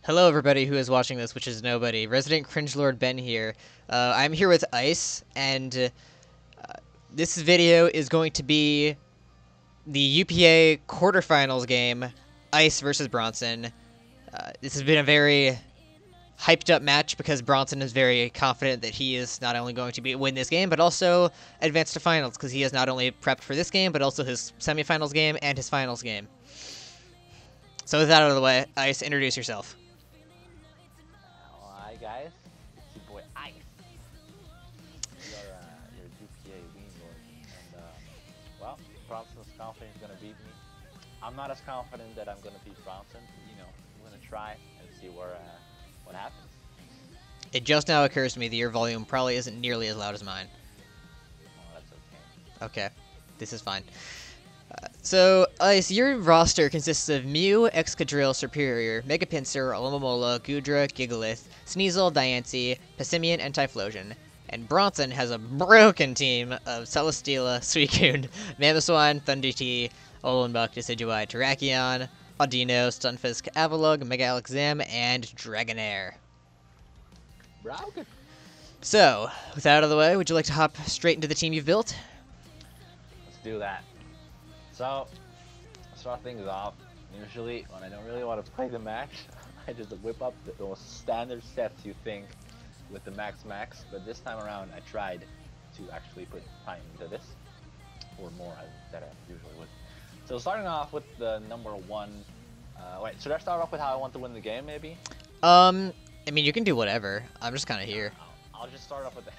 Hello, everybody who is watching this, which is nobody. Resident Cringelord Ben here. I'm here with Ice, and this video is going to be the UPA quarterfinals game, Ice versus Bronson. This has been a very hyped up match because Bronson is very confident that he is not only going to win this game, but also advance to finals because he has not only prepped for this game, but also his semifinals game and his finals game. So with that out of the way, Ice, introduce yourself. Hi guys, it's your boy Ice. Your UPA win lord, and well, Bronson's confident he's gonna beat me. I'm not as confident that I'm gonna beat Bronson. You know, I'm gonna try and see what happens. It just now occurs to me that your volume probably isn't nearly as loud as mine. Oh, that's okay. Okay, this is fine. So, Ice, your roster consists of Mew, Excadrill, Superior, Megapincer, Alomomola, Goodra, Gigalith, Sneasel, Diancie, Passimian, and Typhlosion. And Bronson has a broken team of Celesteela, Suicune, Mamoswine, Thundertea, Olenbuck, Decidueye, Terrakion, Audino, Stunfisk, Avalugg, Mega Alakazam, and Dragonair. Broken. So, with that out of the way, would you like to hop straight into the team you've built? Let's do that. So, start things off. Usually, when I don't really want to play the match, I just whip up the most standard sets you think with the max. But this time around, I tried to actually put time into this, or more than I usually would. So, starting off with the number one. Wait, should I start off with how I want to win the game, maybe? I mean, you can do whatever. I'm just kind of here. I'll just start off with the.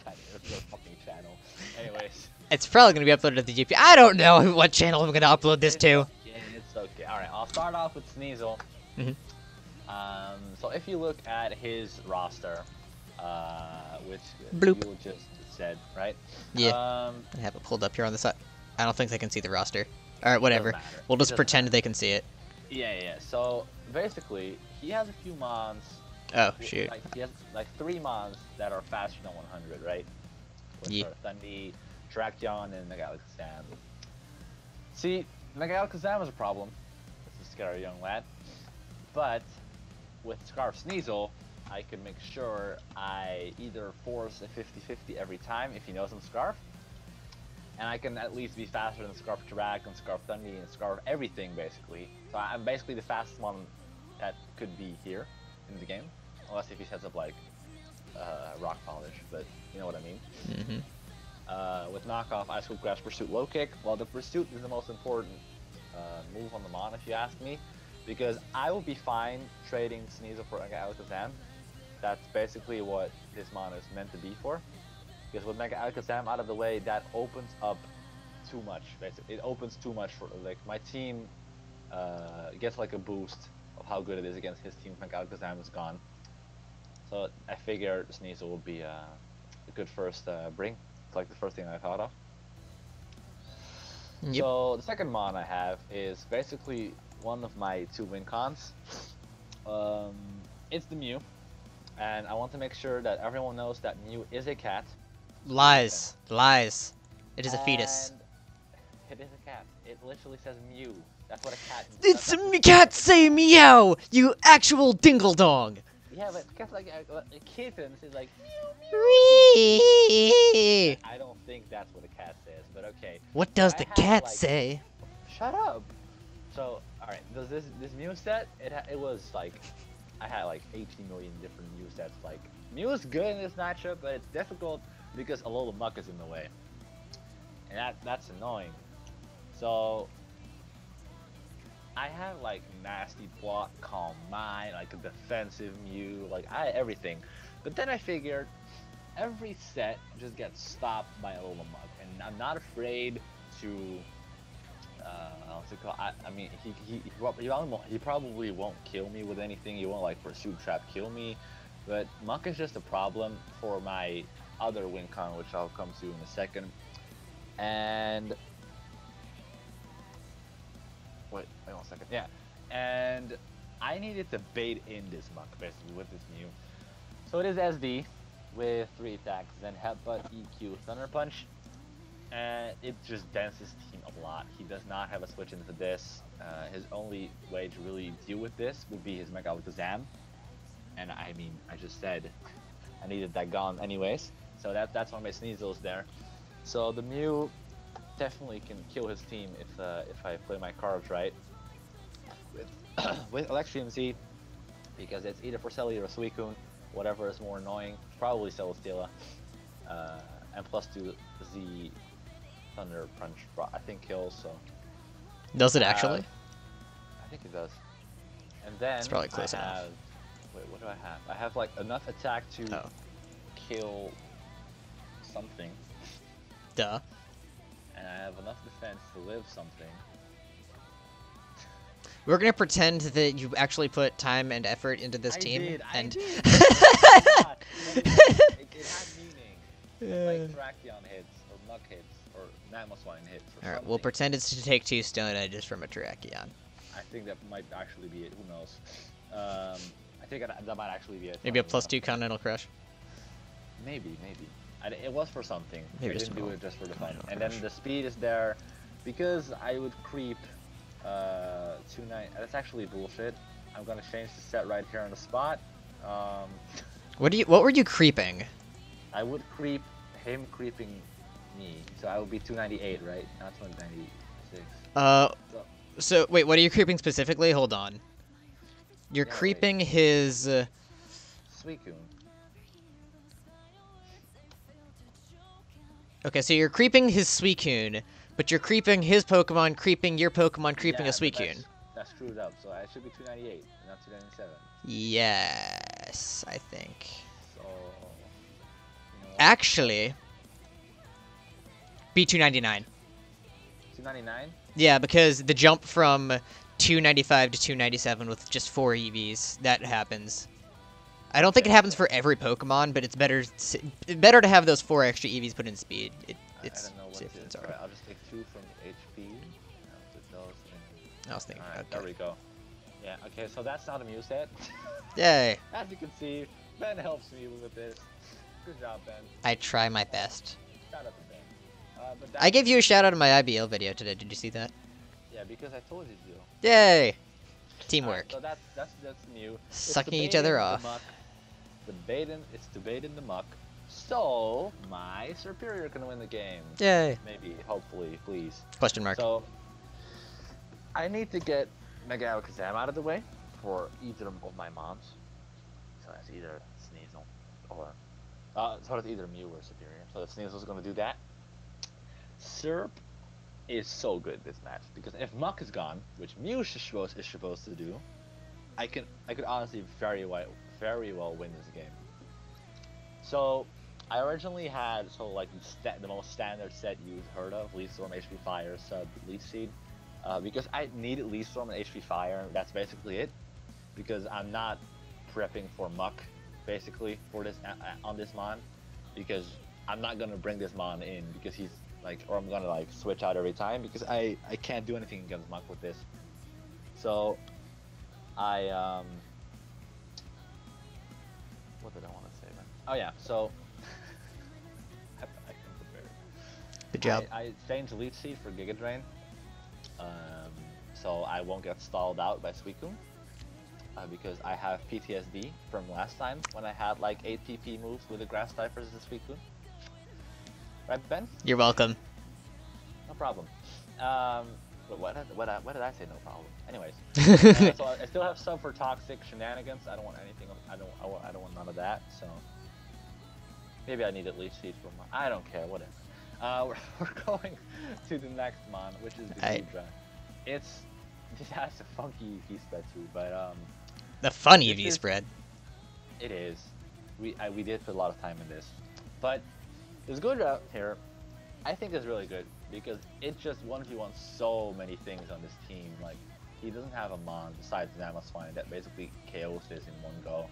There's no fucking channel. Anyways. It's probably going to be uploaded to the GP. I don't know what channel I'm going to upload this to. It's okay. Alright, I'll start off with Sneasel. So if you look at his roster, which Bloop. you just said, right? Yeah. I have it pulled up here on the side. I don't think they can see the roster. Alright, whatever. We'll just pretend they can see it. Yeah. So basically, he has a few mons. Oh, shoot. He has like 3 mons that are faster than 100, right? Which are Thundy, Terrakion, and Mega Alakazam. See, Mega Alakazam is a problem. It's a scary young lad. But with Scarf Sneasel, I can make sure I either force a 50-50 every time if he knows I'm Scarf. And I can at least be faster than Scarf Terrak and Scarf Thundy and Scarf everything, basically. So I'm basically the fastest one that could be here in the game. Unless if he sets up like Rock Polish, but you know what I mean. With knockoff, Ice Scoop Grass Pursuit Low Kick. Well, the Pursuit is the most important move on the Mon, if you ask me, because I will be fine trading Sneasel for Mega Alakazam. That's basically what this Mon is meant to be for. Because with Mega Alakazam out of the way, that opens up too much. Basically, it opens too much for like my team gets like a boost of how good it is against his team. Mega Alakazam is gone. So I figure Sneasel will be a good first bring. It's like the first thing I thought of. Yep. So the second mon I have is basically one of my 2 win cons. It's the Mew, and I want to make sure that everyone knows that Mew is a cat. Lies. It is a fetus. It is a cat. It literally says Mew. That's what a cat. It's a cat say meow, you actual dingle dong. Yeah, but cats like a kitten is like meow. I don't think that's what a cat says, but okay. What does the cat say? Shut up. So, alright, does this Mew set? It was like I had like 80 million different Mew sets. Like Mew is good in this matchup, but it's difficult because Alola is in the way, and that's annoying. So I have like nasty block, calm mind, like a defensive Mew, like I had everything. But then I figured every set just gets stopped by Alola, and I'm not afraid to. What's it called? I mean, he probably won't kill me with anything. He won't like Pursuit Trap kill me, but Muck is just a problem for my other win con, which I'll come to in a second. And wait 1 second. Yeah, and I needed to bait in this Muck basically with this Mew. So it is SD with 3 attacks, then Headbutt, EQ, Thunder Punch. and it just dents his team a lot. He does not have a switch into this. His only way to really deal with this would be his Mega Alakazam. And I mean, I just said I needed that gone anyways. So that's why my Sneasel's there. So the Mew definitely can kill his team if I play my cards right. With Electrium Z, because it's either Porcelli or Suicune, whatever is more annoying. Probably Celesteela. And +2 Z Thunder Punch, I think kills. So Does it actually? I think it does. And then it's probably close enough. Wait, what do I have? I have like enough attack to kill something. Duh. And I have enough defense to live something. We're gonna pretend that you actually put time and effort into this team. I and did. It had meaning. Like Tracheon hits, or Muck hits, or Mamoswine hits, or Alright, something. we'll pretend it's to take 2 Stone Edges from a Tracheon. I think that might actually be it. Who knows? I think that might actually be it. Maybe a +2 Continental Crush. Maybe. It was for something. Maybe I didn't do it just for the fun. And then the speed is there because I would creep 2-9. That's actually bullshit. I'm gonna change the set right here on the spot. What were you creeping? I would creep him creeping me, so I would be 298, right? Not 296. So wait, what are you creeping specifically? Hold on. You're creeping his. Suicune. Okay, so you're creeping his Suicune, but you're creeping his Pokemon, creeping your Pokemon, creeping a Suicune. That's screwed up. So I should be 298, not 297. Yes, I think. So. Actually, be 299. 299? Yeah, because the jump from 295 to 297 with just 4 EVs, that happens. I don't think it happens for every Pokemon, but it's better to have those 4 extra EVs put in speed. It's I don't know what safe and sorry. Alright, I'll just take 2 from HP. I was thinking, Alright, okay. there we go. Yeah, okay, so that's not a Mew set. Yay! As you can see, Ben helps me with this. Good job, Ben. I try my best. Shout out to Ben. I gave you a shout out in my IBL video today. Did you see that? Yeah, because I told you to. Yay! Teamwork. So that's Mew. Sucking each other off. It's debating the muck. So my superior can win the game. Yay! Maybe, hopefully, please. Question mark. So I need to get Mega Alakazam out of the way for either of my mons. So that's either Sneasel or so that's either Mew or Superior. So Sneasel's gonna do that. Serp is so good this match because if Muck is gone, which Mew is supposed to do, I could honestly very well win this game. So I originally had the most standard set you've heard of, Leaf Storm, HP Fire, Sub, Leaf Seed, because I needed Leaf Storm and HP Fire. That's basically it, because I'm not prepping for Muck basically for this on this mon, because I'm not gonna bring this mon in because he's or I'm gonna switch out every time because I can't do anything against Muck with this. So I what did I want to say then? Oh yeah, so I can prepare. Good job. I changed Leaf Seed for Giga Drain, so I won't get stalled out by Suicune, because I have PTSD from last time when I had 8 PP moves with a Grass type versus a Suicune. Right, Ben? You're welcome. No problem. But what did I say? No problem. Anyways, so I still have sub for toxic shenanigans. I don't want anything. I don't want none of that. So maybe I need at least seeds for my. I don't care. Whatever. We're going to the next mon, which is the Hydra. It has a funky EV spread too, but the fun EV spread. It is. We did put a lot of time in this, but this good route here, I think is really good because it just 1v1 so many things on this team. He doesn't have a mon besides Mamoswine that basically KOs this in one go.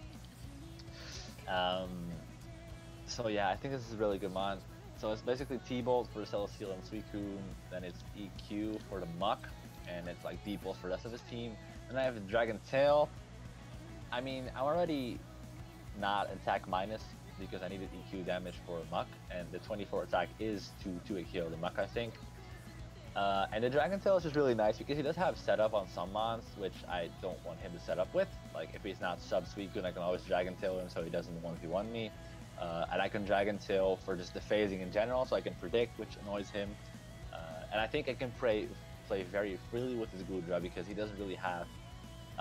So yeah, I think this is a really good mon. So it's basically T-Bolt for Celesteela and Suicune, then it's EQ for the Muck, and it's D-Bolt for the rest of his team. And I have the Dragon Tail. I mean, I'm already not attack minus because I needed EQ damage for Muck, and the 24 attack is to kill the Muck, I think. And the Dragon Tail is just really nice because he does have setup on some mons, which I don't want him to set up with. Like, if he's not sub-Suicune, I can always Dragon Tail him so he doesn't 1v1 me. And I can Dragon Tail for just the phasing in general, so I can predict, which annoys him. And I think I can play very freely with his Goodra because he doesn't really have...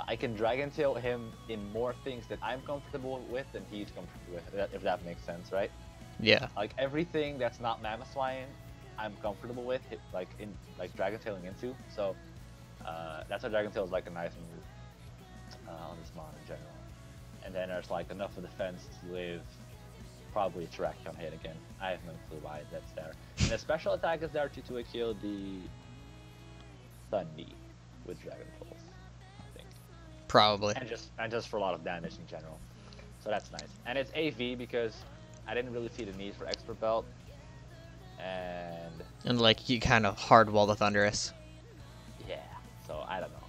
I can Dragon Tail him in more things that I'm comfortable with than he's comfortable with, if that makes sense, right? Yeah. Like, everything that's not Mammoth Lion, I'm comfortable with, like Dragon Tailing into. So that's why Dragon Tail is like a nice move on this mon in general. And then there's like enough of defense to live probably a Terrakion hit again. I have no clue why that's there. And the special attack is there to kill the Thundy with Dragon Pulse, I think. Probably. And just for a lot of damage in general. So that's nice. And it's AV because I didn't really see the need for Expert Belt. And like you kind of hardwall the Thunderous. Yeah, so I don't know.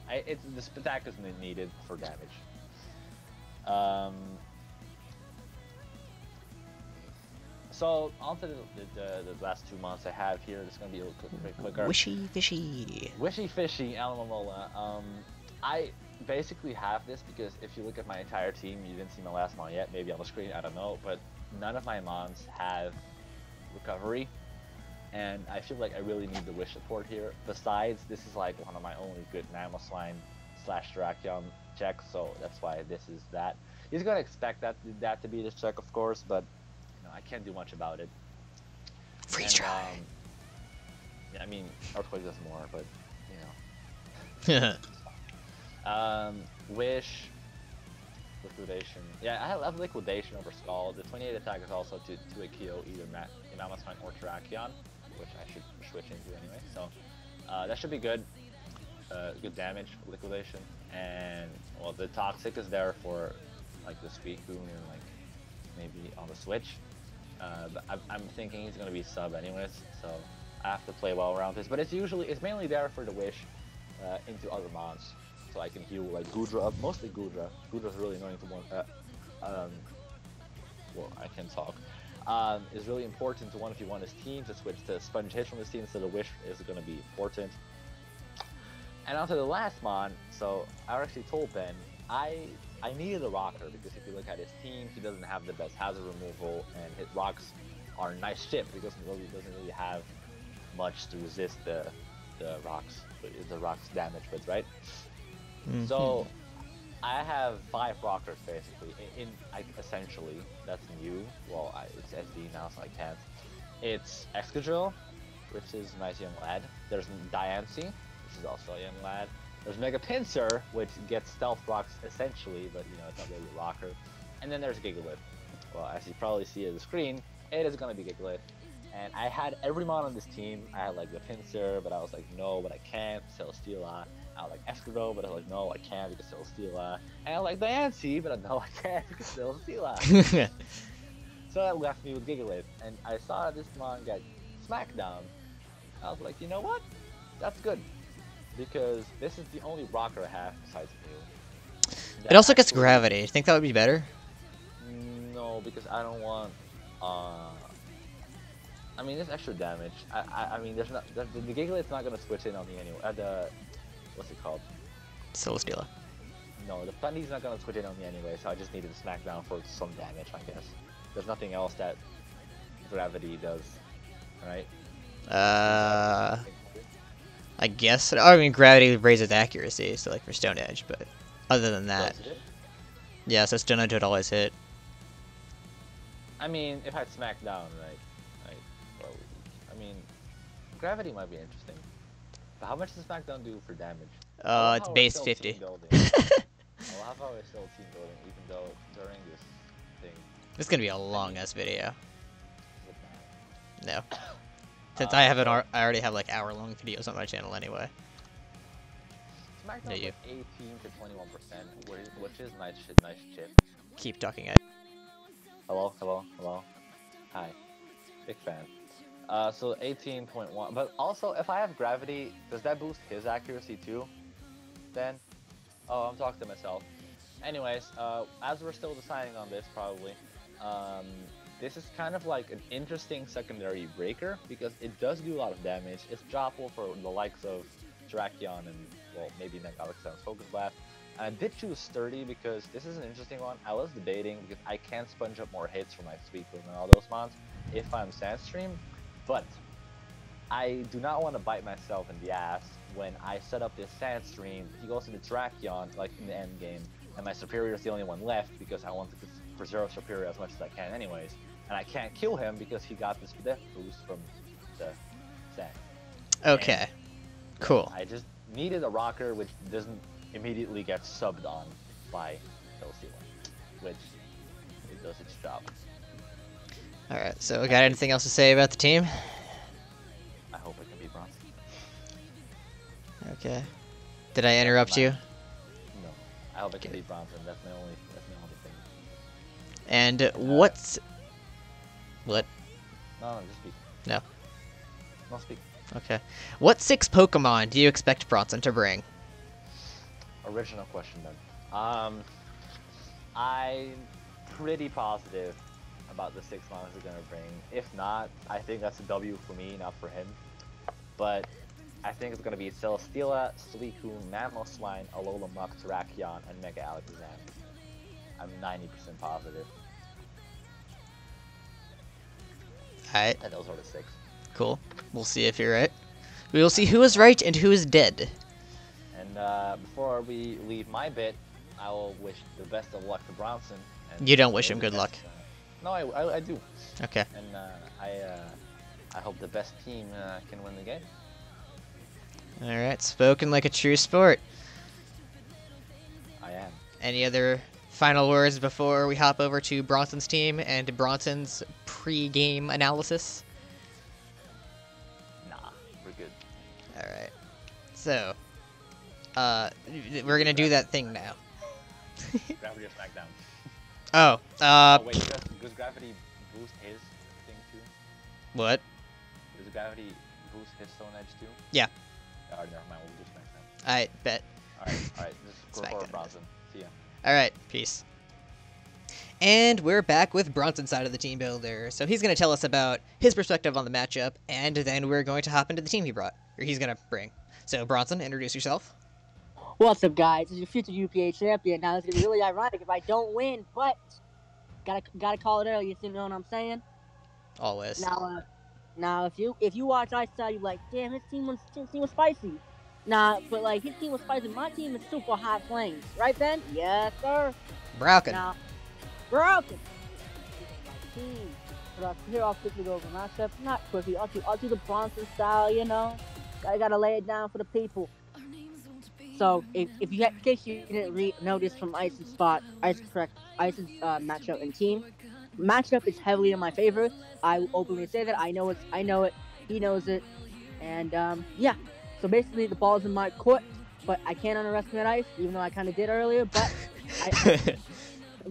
This attack is needed for damage. So on to the last 2 months I have here. This is gonna be a little quicker. Wishy fishy. Wishy fishy, Alamomola. I basically have this because if you look at my entire team, you didn't see my last mon yet. Maybe on the screen, I don't know, but none of my mons have recovery. And I feel like I really need the wish support here. Besides, this is like one of my only good Mammothline / Terrakion checks, so that's why this is that. He's gonna expect that to be this check, of course, but you know, I can't do much about it. Freeze dry. Yeah, I mean, Earthquake does more, but you know. Wish, Liquidation. Yeah, I have Liquidation over Skull. The 28 attack is also to a KO either Mammothline or Terrakion, which I should switch into anyway. So that should be good. Good damage, Liquidation, and well, the Toxic is there for like the Suicune and like maybe on the Switch. But I'm thinking he's gonna be sub anyways, so I have to play well around this. But it's mainly there for the Wish into other mons, so I can heal like Goodra up, mostly Goodra. Goodra's really annoying to one. Well, I can talk. Is really important to one if you want his team to switch to Sponge Hitch from his team, so the Wish is going to be important. And on to the last mon, so I actually told Ben, I needed a rocker, because if you look at his team, he doesn't have the best hazard removal, and his rocks are nice ship, because he doesn't really have much to resist the rocks damage with, right? So I have 5 rockers basically, essentially, that's new. Well, it's SD now, so I can't. It's Excadrill, which is a nice young lad. There's Diancie, which is also a young lad. There's Mega Pinsir, which gets stealth rocks essentially, but you know, it's not really a rocker. And then there's Gigalith. Well, as you probably see on the screen, it is gonna be Gigalith. And I had every mon on this team. I had like the Pinsir, but I was like, no, but I can't, Celesteela. I was like Excadrill, but I was like, no, I can't because Celesteela. And I was like Diancie, but no, I can't because Celesteela. So that left me with Gigalith, and I saw this mon get Smackdown. I was like, you know what? That's good, because this is the only rocker I have besides Mew. It also gets gravity. You think that would be better? No, because I don't want. I mean, there's extra damage. I mean, there's not the Gigalith's not gonna switch in on me anyway. What's it called? Celesteela. No, the Thundy's not gonna switch in on me anyway, so I just needed to Smackdown for some damage, I guess. There's nothing else that gravity does, right? I guess. I mean, gravity raises accuracy, so like for Stone Edge, but other than that, yeah. So Stone Edge would always hit. I mean, if I smack down, right? Well, I mean, gravity might be interesting. But how much does Smackdown do for damage? It's base 50. I love how we're still team building, even though during this thing. This is gonna be a long ass video. No. Since I already have like hour-long videos on my channel anyway. Smackdown like 18 to 21%, which is nice chip. Keep talking at. Hello. Hi. Big fan. So 18.1, but also if I have gravity, does that boost his accuracy too? Then? Oh, I'm talking to myself. Anyways, as we're still deciding on this probably, This is kind of like an interesting secondary breaker because it does do a lot of damage. It's droppable for the likes of Terrakion and, well, maybe Alexander's Focus Blast. And I did choose Sturdy because this is an interesting one. I was debating because I can sponge up more hits for my Suicune and all those mons if I'm Sandstream, but I do not want to bite myself in the ass when I set up this Sandstream. He goes into Terrakion, like in the end game, and my Superior is the only one left because I want to preserve Superior as much as I can anyways. And I can't kill him because he got this death boost from the Sand. Okay, and cool. I just needed a rocker which doesn't immediately get subbed on by Celesteela, which it does its job. Alright, so got anything else to say about the team? I hope it can be Bronson. Okay. Did I interrupt you? No. I hope it can be Bronson. That's my only thing. And what's... What? No, just speak. No. No, speak. Okay. What 6 Pokemon do you expect Bronson to bring? Original question then. I'm pretty positive about the 6 mons we're gonna bring. If not, I think that's a W for me, not for him. But I think it's gonna be Celesteela, Suicune, Mamoswine, Alola Muk, Terrakion, and Mega Alakazam. I'm 90% positive. Alright, And those are the 6. cool. We'll see if you're right. We will see who is right and who is dead. And before we leave my bit, I will wish the best of luck to Bronson. And You don't wish him good luck. No, I do. Okay. And I hope the best team can win the game. Alright, spoken like a true sport. I am. Any other final words before we hop over to Bronson's team and Bronson's pre-game analysis? Nah, we're good. Alright. So, we're gonna do that thing now. Gravity or Smackdown. Oh, Oh, wait, does Gravity boost his thing too? What? Does Gravity boost his Stone Edge too? Yeah. Alright, never mind, we'll do Smackdown. I bet. Alright, just go for Smackdown. Bronson. See ya. Alright, peace. And we're back with Bronson's side of the team builder. So he's going to tell us about his perspective on the matchup, and then we're going to hop into the team he brought, or he's going to bring. So Bronson, introduce yourself. What's up, guys? It's your future UPA champion. Now, it's gonna be really ironic if I don't win, but gotta call it early. You know what I'm saying? Always. Now, if you watch I style, you're like, damn, his team was spicy. Nah, but like his team was spicy. My team is super hot flames, right, Ben? Yes, sir. Broken. Now, broken. My team. But here I'll quickly go over matchup. Not quickly. I'll do the Bronson style. You know, I gotta lay it down for the people. So, in case you didn't notice from Ice's matchup and team, matchup is heavily in my favor. I will openly say that. I know it. He knows it. And, yeah. So, basically, the ball's in my court, but I can't underestimate Ice, even though I kind of did earlier.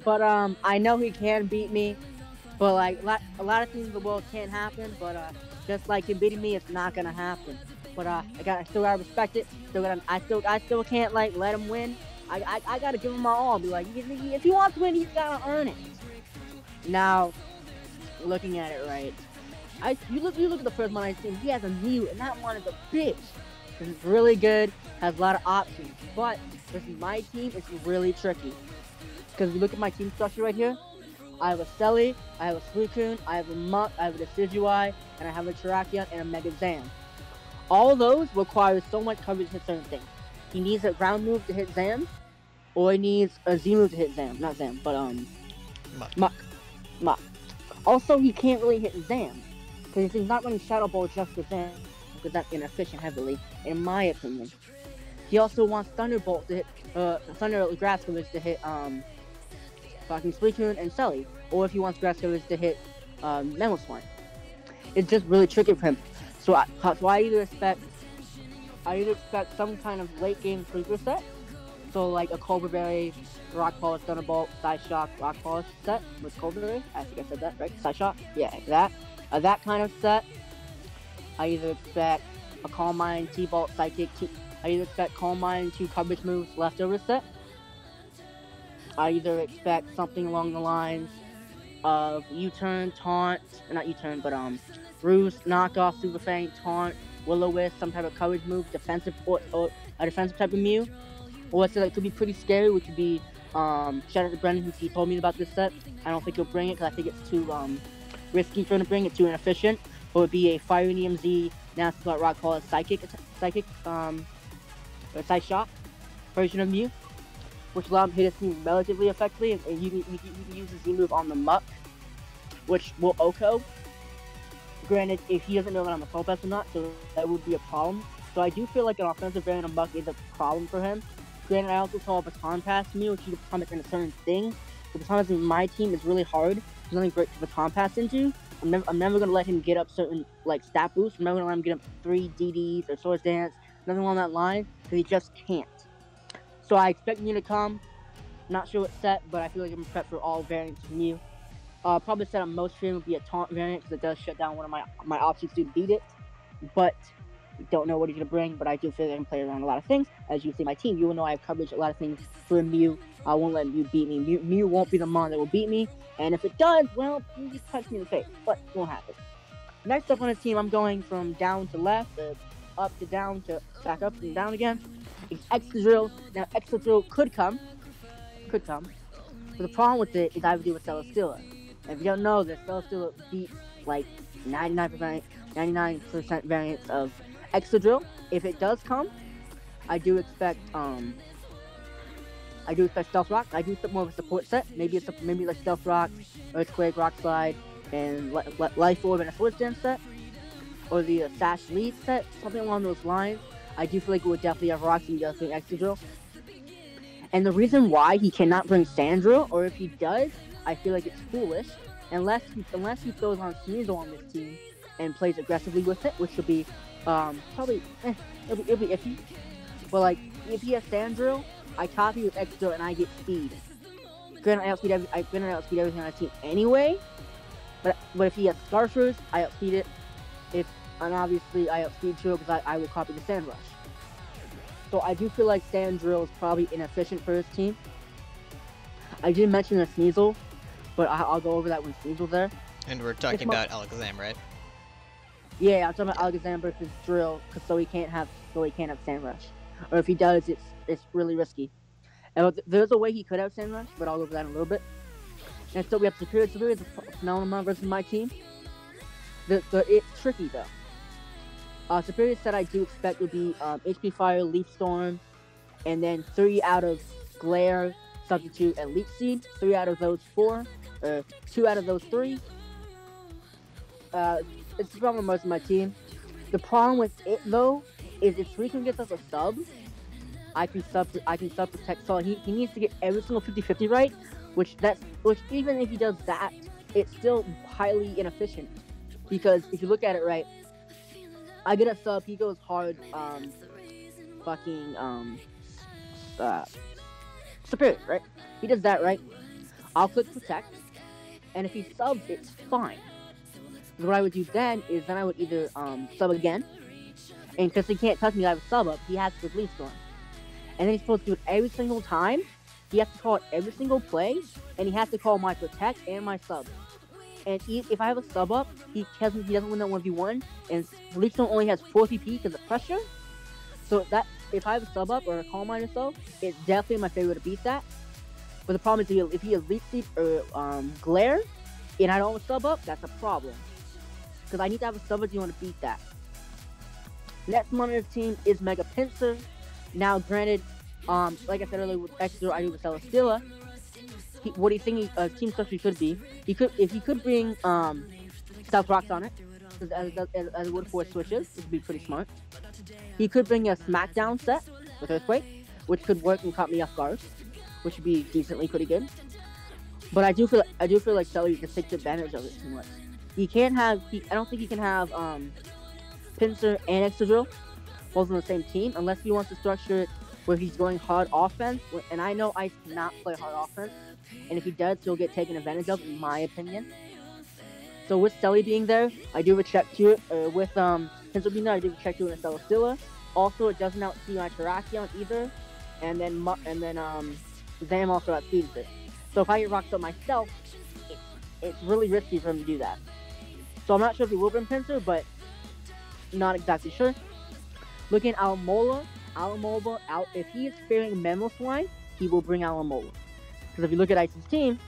But, I know he can beat me. But, like, a lot of things in the world can't happen. But, just like him beating me, it's not going to happen. But I still gotta respect it. I still can't like let him win. I gotta give him my all. Be like, if he wants to win, he's gotta earn it. Now, looking at it right, you look at the first one I seen. He has a Mew, and that one is a bitch. This is really good. Has a lot of options. But this is my team. It's really tricky because you look at my team structure right here. I have a Selly, I have a Suicune, I have a Muk, I have a Decidueye, and I have a Terrakion and a Mega Zam. All those require so much coverage to hit certain things. He needs a ground move to hit Zam, or he needs a Z move to hit Zam. Not Zam, but Muk. Also, he can't really hit Zam, because he's not running Shadow Ball just for Zam, because that's inefficient heavily, in my opinion. He also wants Thunderbolt to hit, Thunder Grass Village to hit, fucking Suicune and Selly, or if he wants Grass Village to hit, Mamoswine. It's just really tricky for him. So I either expect some kind of late game sleeper set, so like a Cobra Berry, Rock Polish, Thunderbolt, Side Shock, Rock Polish set with Cobra Berry. I think I said that right. Side Shock, yeah, that kind of set. I either expect a Calm Mind, T-Bolt, Psychic. I either expect Calm Mind, 2 coverage moves, leftover set. I either expect something along the lines of U-turn, taunt, or not U-turn, but roost, knockoff, super feint, taunt, will-o-wisp, some type of coverage move, defensive or a defensive type of Mew. Or let's say that could be pretty scary, which would be shout out to Brendan since he told me about this set. I don't think he'll bring it because I think it's too risky for him to bring it, too inefficient. But it would be a Fire EMZ, now it's what Rock calls psychic or Psy Shock version of Mew, which allows him to hit his team relatively effectively, and you can use his Z move on the Muck, which will OHKO. Granted, if he doesn't know that I'm a Soul Pass or not, so that would be a problem. So I do feel like an offensive variant of Muck is a problem for him. Granted, I also saw a Baton Pass Mew, which you can Baton Pass in a certain thing. The Baton Pass in my team is really hard. There's nothing great to Baton Pass into. I'm never going to let him get up certain like stat boosts. I'm never going to let him get up 3 DDs or Swords Dance, nothing along that line, because he just can't. So I expect Mew to come. Not sure what set, but I feel like I'm prepped for all variants of Mew. Probably set I'm most fearing would be a Taunt variant, because it does shut down one of my options to beat it. But don't know what he's going to bring, but I do feel like I can play around a lot of things. As you see my team, you will know I have coverage a lot of things for Mew. I won't let Mew beat me. Mew won't be the mon that will beat me, and if it does, well, you just punch me in the face, but it won't happen. Next up on his team, I'm going from down to left, up to down to back up and down again. It's Excadrill. Now, Excadrill could come. But the problem with it is I would do with Celesteela. And if you don't know this, Celesteela beats like 99% variants of Excadrill. If it does come, I do expect Stealth Rock. I do expect more of a support set. Maybe like Stealth Rock, Earthquake, Rock Slide, and Life Orb and a Swords Dance set, or the Sash Lead set, something along those lines. I do feel like it would definitely have Rocks and definitely Excadrill. And the reason why he cannot bring Sandro, or if he does, I feel like it's foolish, unless he throws on Sneasel on this team and plays aggressively with it, which will be probably it'll be iffy. But like if he has Sandro, I copy with Excadrill and I get speed. Granted, I outspeed everything on the team anyway. But if he has Scarfers, I outspeed it. And obviously I outspeed Drill because I will copy the Sand Rush. So I do feel like Sandrill is probably inefficient for his team. I did mention the Sneasel, but I'll go over that when Sneasel's there. And we're talking about Alakazam, right? Yeah, I'm talking about Alakazam versus Drill, so he can't have Sand Rush. Or if he does, it's really risky. And there's a way he could have Sand Rush, but I'll go over that in a little bit. And so we have Superior. Superior is a phenomenon versus my team. It's tricky though. Superior set I do expect will be HP Fire, Leaf Storm, and then 3 out of Glare, Substitute, and Leech Seed. 3 out of those 4, 2 out of those 3. It's the problem with most of my team. The problem with it though is if Suicune gets us a sub, I can sub protect. So he needs to get every single 50-50 right, which even if he does that, it's still highly inefficient. Because if you look at it right, I get a sub, he goes hard, Superior, right? He does that, right? I'll click protect, and if he subs, it's fine. So what I would do then is I would either sub again, and because he can't touch me, I have a sub up, he has to Leaf Storm. And then he's supposed to do it every single time, he has to call it every single play, and he has to call my protect and my sub. And if I have a sub up, he doesn't win that 1v1, and Leaf Storm only has 4 PP because of pressure. So that if I have a sub up or a Calm Mind or so, it's definitely my favorite to beat that. But the problem is if he has Leech Seed or Glare, and I don't have a sub up, that's a problem. Because I need to have a sub up if you want to beat that. Next one on his team is Mega Pinsir. Now, granted, like I said earlier with Excadrill, I do with Celesteela. What do you think team structure should be? If he could bring Stealth Rocks on it, as it would force switches, it would be pretty smart. He could bring a Smackdown set with Earthquake, which could work and caught me off guard, which would be decently pretty good. But I do feel like Celery just takes advantage of it too much. I don't think he can have Pinsir and Excadrill both on the same team unless he wants to structure it where he's going hard offense. And I know Ice cannot play hard offense, and if he does, he'll get taken advantage of, in my opinion. So with Selly being there, I do reject you. With Pinsir being there, I do reject you in a Celesteela. Also, it doesn't outspeed my Terrakion either, and then Zam also outspeeds it. So if I get rocked up myself, it's really risky for him to do that. So I'm not sure if he will bring Pinsir, but not exactly sure. Looking at Alamola, if he is fearing Mamoswine, he will bring Alamola. Because if you look at Ice's team,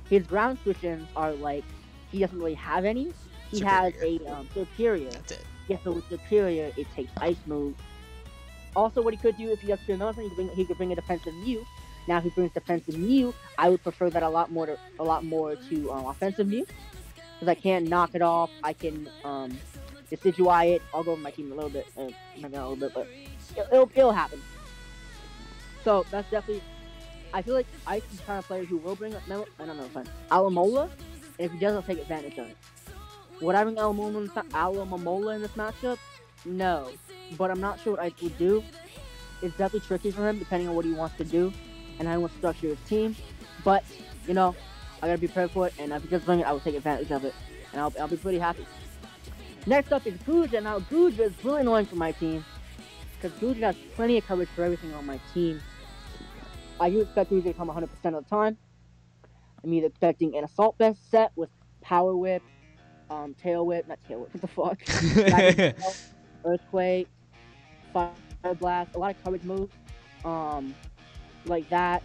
his ground switch-ins are like, he doesn't really have any. He has a Superior. That's it. Yeah, so with Superior, it takes Ice Move. Also, what he could do if he does fear Mamoswine, he could bring a defensive Mew. Now, if he brings defensive Mew, I would prefer that a lot more to offensive Mew. Because I can knock it off, I can Decidueye it. I'll go over my team a little bit, maybe not a little bit, but it'll happen. So that's definitely. I feel like Ice is the kind of player who will bring up Alamola, and if he does, I'll take advantage of it. Would I bring Alamola in this matchup? No, but I'm not sure what Ice would do. It's definitely tricky for him, depending on what he wants to do and how he wants to structure his team. But I gotta be prepared for it, and if he does bring it, I will take advantage of it, and I'll be pretty happy. Next up is Guja. Now, Guja is really annoying for my team, because Guja has plenty of coverage for everything on my team. I do expect Guja to come 100% of the time. I'm either expecting an Assault Vest set with Power Whip, Tail Whip, not Tail Whip, what the fuck? Earthquake, Fire Blast, a lot of coverage moves, like that.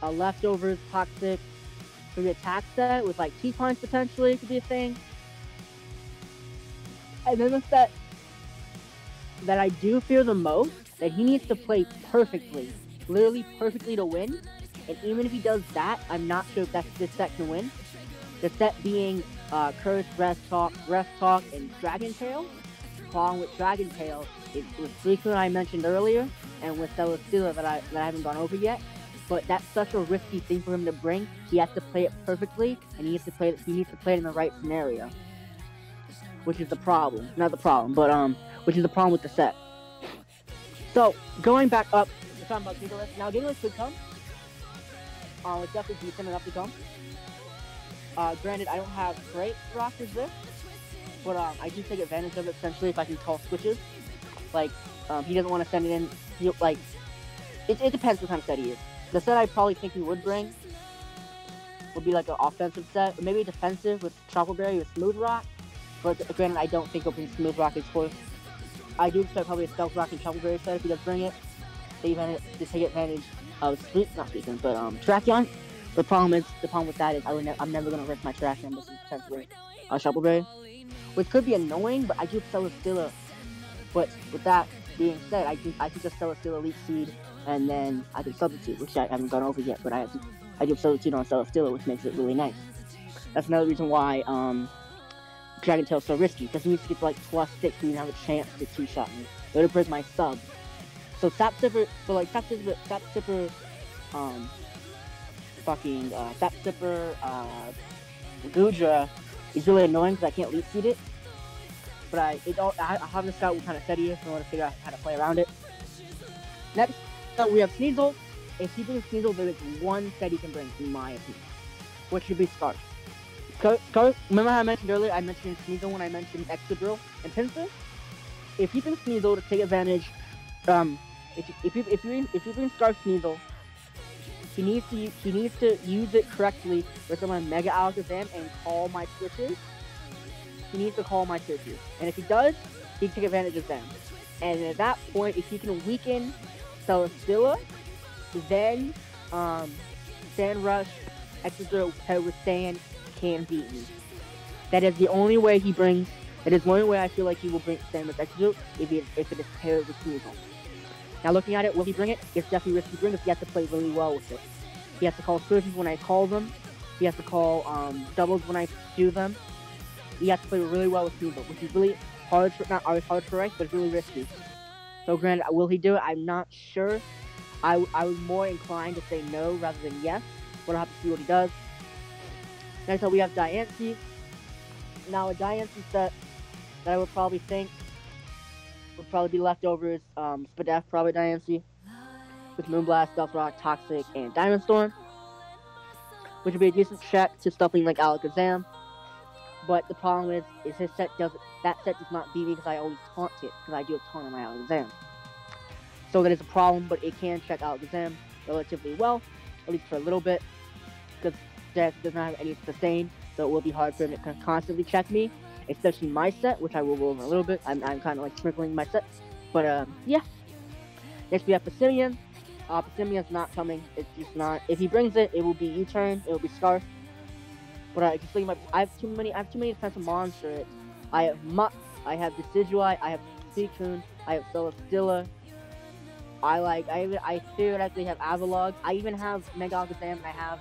Leftovers, Toxic, maybe attack set with like T-Punch potentially could be a thing. And then the set that I do fear the most, that he needs to play perfectly, literally perfectly to win. And even if he does that, I'm not sure if this set can win. The set being Curse, Rest Talk, and Dragon Tail. The problem with Dragon Tail is with Suicune I mentioned earlier, and with Celesteela that I haven't gone over yet. But that's such a risky thing for him to bring. He has to play it perfectly, and he needs to play it in the right scenario. Which is the problem. Not the problem, but which is the problem with the set. So, going back up, we're talking about Gigalith. Now, Gigalith could come. It's definitely decent enough to come. Granted, I don't have great rosters there, but I do take advantage of it, essentially, if I can call switches. Like, he doesn't want to send it in. It depends what kind of set he is. The set I probably think he would bring would be like an offensive set, or maybe a defensive with Chocolate Berry with Smooth Rock. But granted, I don't think he'll bring Smooth Rock, of course. I do expect probably a Stealth Rock and Chocolate Berry set if he does bring it. To take advantage of Tracheon. The problem with that is I'm never gonna risk my Tracheon versus potentially Chocolate Berry, which could be annoying. But I do Celesteela. But with that being said, I can just Celesteela Elite Seed, and then I can substitute, which I haven't gone over yet. But I do substitute on Celesteela, which makes it really nice. That's another reason why Dragon Tail's so risky, because he needs to get to like +6 to even have a chance to 2-shot me. The other person's my sub. So Sap Sipper, Gudra is really annoying because I can't lead seed it. But I have to scout what kind of set he is in order to figure out how to play around it. Next up, we have Sneasel. If he brings Sneasel, there is one set he can bring, in my opinion, which should be Scarf. Remember how I mentioned earlier, I mentioned Sneasel when I mentioned Excadrill and Pinsir? If you bring Sneasel to take advantage, if you bring Scarf Sneasel, he needs to use it correctly with someone Mega Alakazam and call my switches. He needs to call my switches. And if he does, he can take advantage of them. And at that point, if he can weaken Celesteela, then Sand Rush, Excadrill paired with Sand can beat me. That is the only way he brings. That is the only way I feel like he will bring Sand with Excadrill if it is paired with Sneasel. Now looking at it, will he bring it? It's definitely risky to bring it. He has to play really well with it. He has to call switches when I call them. He has to call doubles when I do them. He has to play really well with Sneasel, which is really hard not always hard for Rice, but it's really risky. So granted, will he do it? I'm not sure. I was more inclined to say no rather than yes, but I'll have to see what he does. Next up, we have Diancie. Now, a Diancie set that I would probably think would probably be leftovers, Spadef, probably Diancie, with Moonblast, Stealth Rock, Toxic, and Diamond Storm, which would be a decent check to stuff like Alakazam. But the problem is that set does not beat me because I always taunt it, because I do have taunt on my Alakazam. So that is a problem, but it can check Alakazam relatively well, at least for a little bit, because Dex doesn't have any sustain, so it will be hard for him to constantly check me, especially my set, which I will go over a little bit. I'm kind of like sprinkling my set, but yeah. Next we have Passimian. Passimian's not coming. It's just not. If he brings it, it will be U-turn. It will be Scarf. But I have too many defensive monsters. I have Muck. I have Decidueye. I have Suicune. I have Celesteela. I theoretically have Avalog. I even have Mega Alakazam, and I have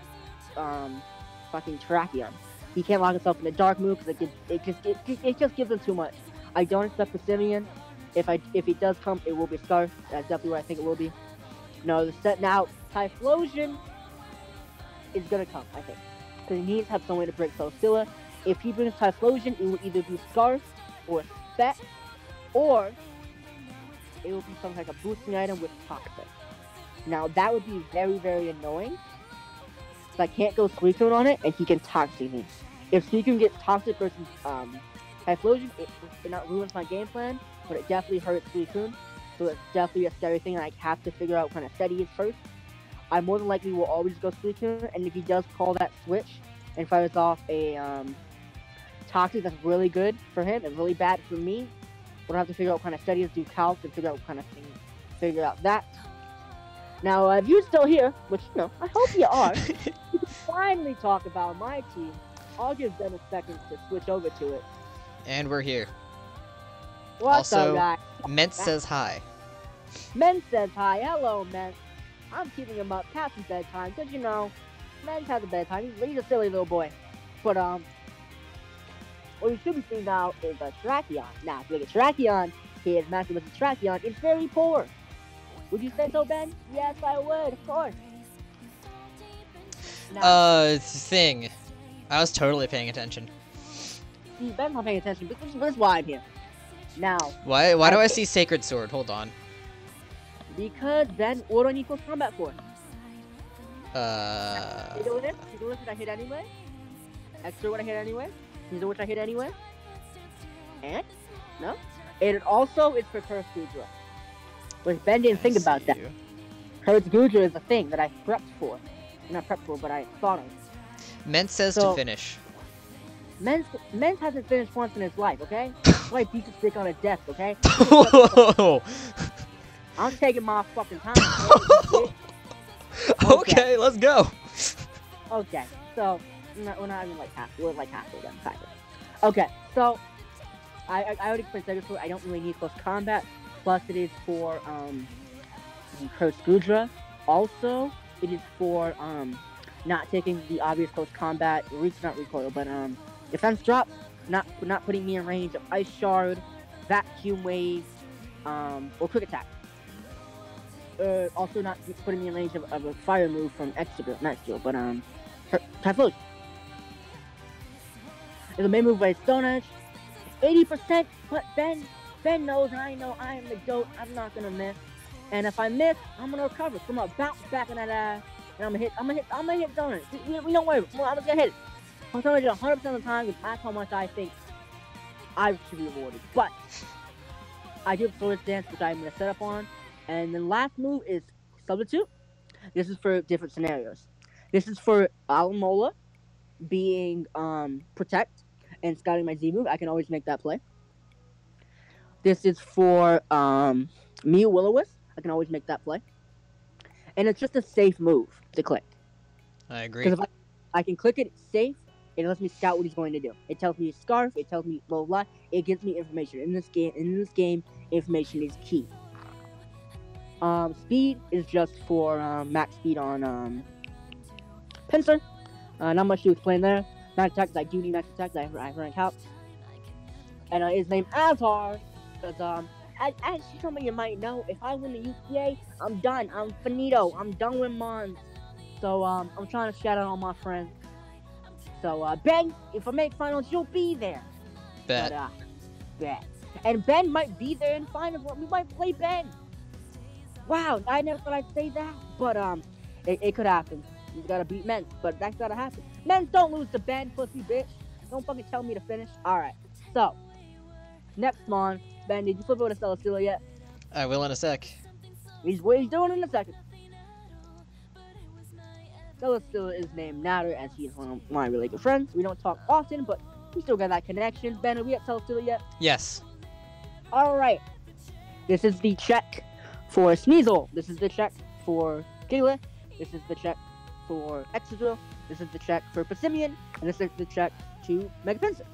fucking Terrakion. He can't lock himself in the dark move because it just gives him too much. I don't expect Passimian. If it does come, it will be Scarf. That's definitely what I think it will be. No, the set now, Typhlosion is gonna come, I think. Because he needs to have some way to break Celesteela. If he brings Typhlosion, it will either be Scarf or Spec, or it will be something like a boosting item with Toxic. Now that would be very, very annoying. So I can't go Suicune on it, and he can Toxic me. If Suicune gets Toxic versus Typhlosion, it not ruins my game plan, but it definitely hurts Suicune. So it's definitely a scary thing, and I have to figure out what kind of set he is first. I more than likely will always go Suicune, and if he does call that switch and fires off a Toxic that's really good for him and really bad for me, we'll have to figure out what kind of set he is, do calcs, and figure out what kind of thing, figure out that. Now, if you're still here, which, you know, I hope you are, we can finally talk about my team. I'll give them a second to switch over to it. And we're here. What's up, Also, guys? Ment says hi. Men says hi. Hello, Men. I'm keeping him up past his bedtime, because, you know, Men has a bedtime. He's a silly little boy. But, what you should be seeing now is a Terrakion. Now, if you look at Terrakion, his matchup with the Terrakion is very poor. Would you say so, Ben? Yes, I would, of course. Now, Thing. I was totally paying attention. see, Ben's not paying attention, but this is why I'm here. Now, Why do I see Sacred Sword? Hold on. because Ben, what do I need close combat for? Uh... You know this? You know this that I hit anyway? Extra what I hit anyway? You know which I hit anyway? And? No? And it also is for Curse Gudra. Which Ben didn't think about that. Curse Gudra is a thing that I prepped for. Not prepped for, but I thought of. Ment says to finish. Men's hasn't finished once in his life, okay? Why beat the stick on a desk, okay? I'm taking my fucking time. Okay, let's go. Okay, so we're not even like we're like halfway done, kind of. Okay, so I already explained Sacred Sword. I don't really need close combat. Plus, it is for Curse Gudra. Also, it is for not taking the obvious close combat, not recoil, but defense drop. Not putting me in range of Ice Shard, Vacuum Wave, or Quick Attack. Also not putting me in range of a fire move from not Steel, but Typhlosion. It's a main move by Stone Edge. 80%, but Ben knows and I know I am the GOAT. I'm not gonna miss. And if I miss, I'm gonna recover. So I'm gonna bounce back in that ass. And I'm gonna hit Stone Edge. We don't worry. I'm gonna get hit. I'm trying to do 100% of the time because that's how much I think I should be rewarded. But I do have Sword Dance, which I'm gonna set up on. And the last move is Substitute. This is for different scenarios. This is for Alamola being Protect and scouting my Z move. I can always make that play. This is for Mew Will-O-Wisp. I can always make that play. And it's just a safe move to click. I agree. Because if I can click it, it's safe. It lets me scout what he's going to do. It tells me Scarf. It tells me blah blah. It gives me information. In this game, information is key. Speed is just for max speed on Pinsir. Not much to explain there. Max attack, I do need max attack. I rank out. And his name Azhar, because as some of you might know, if I win the UPA, I'm done. I'm finito. I'm done with Mons. So I'm trying to shout out all my friends. So Ben, if I make finals, you'll be there. Bet. But, bet. And Ben might be there in finals. We might play Ben. Wow, I never thought I'd say that, but it could happen. He's gotta beat Men's, but that's gotta happen. Men's don't lose to Ben, pussy bitch. Don't fucking tell me to finish. All right. So next mon, Ben, did you flip over to Celesteela yet? I will in a sec. He's doing in a second. Celestial is named Natter, as he's one of my really good friends. We don't talk often, but we still got that connection. Ben, are we at Celestial yet? Yes. Alright. This is the check for Sneasel. This is the check for Gila. This is the check for Excadrill. This is the check for Passimian. And this is the check to Mega Pinsir.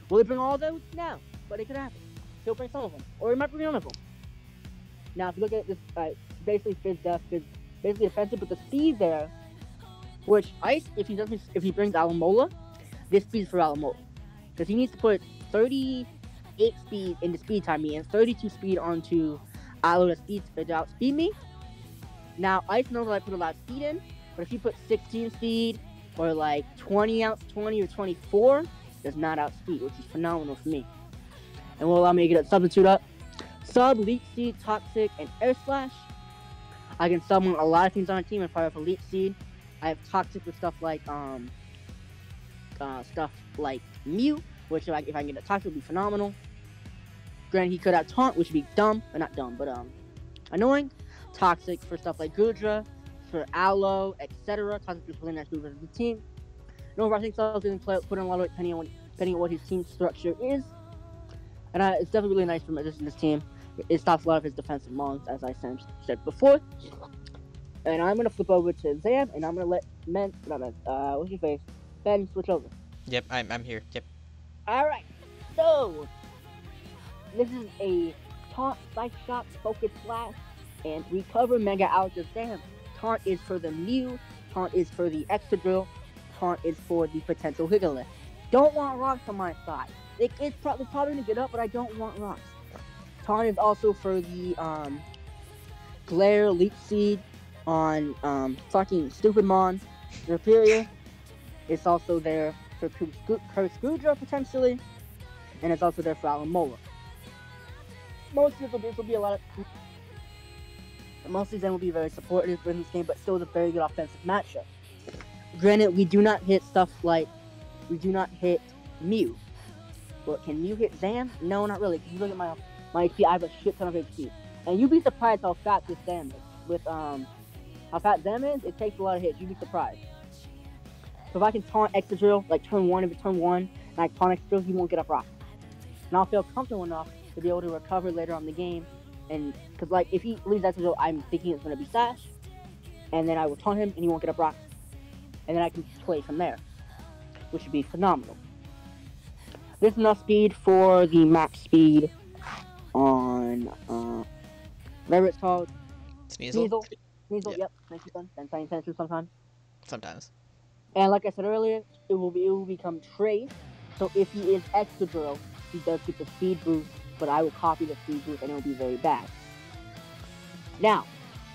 Will he bring all those? No. But it could happen. He'll bring some of them. Or he might bring none of them. Now, if you look at this, basically Fizz Death, basically defensive, but the speed there, which Ice, if he brings Alamola, this speed's for Alamola. Because he needs to put 38 speed into speed time me and 32 speed onto Alola to outspeed me. Now, Ice knows that I put a lot of speed in, but if you put 16 speed or like 20 or 24, does not outspeed, which is phenomenal for me. And will allow me to get a substitute up. Sub, Leech Seed, Toxic, and Air Slash. I can summon a lot of things on a team if I have a Leech Seed. I have Toxic with stuff like Mew, which if I can get a Toxic would be phenomenal. Granted, he could have Taunt, which would be dumb, or not dumb, but annoying. Toxic for stuff like Goodra, for Aloe, etc. Toxic is really nice movers of the team. And overall, I think Cells didn't put in a lot of weight depending on what his team structure is. And it's definitely really nice for this team. It stops a lot of his defensive mons, as I said before. And I'm gonna flip over to Zam, and I'm gonna let what's your face? Ben, switch over. Yep, I'm here. Yep. Alright, so this is a Taunt, Psych Shock, Focus Slash, and Recover Mega out of Zam. Taunt is for the Mew, Taunt is for the Excadrill, Taunt is for the potential Higalith. Don't want rocks on my side. It's probably gonna get up, but I don't want rocks. Taunt is also for the Glare, Leech Seed on fucking stupid Mon, Serperior. It's also there for Curse potentially, and it's also there for Alamola. Most of these will be most of them will be very supportive in this game, but still is a very good offensive matchup. Granted, we do not hit Mew. But can Mew hit Zam? No, not really. Because you look at my HP, I have a shit ton of HP. And you'd be surprised how fat this Zam is. With how fat Zam is, it takes a lot of hits. You'd be surprised. So if I can taunt Excadrill, like turn 1, and I taunt Excadrill, he won't get up rock. And I'll feel comfortable enough to be able to recover later on in the game. And because like if he leaves Excadrill, I'm thinking it's gonna be Sash. And then I will taunt him and he won't get up rock. And then I can play from there. Which would be phenomenal. This is enough speed for the max speed on whatever it's called. Sneasel? Sneasel, yep. Thank you, son. And paying attention sometimes. Sometimes. And like I said earlier, it will become Trace. So if he is Excadrill, he does get the speed boost, but I will copy the speed boost and it will be very bad. Now,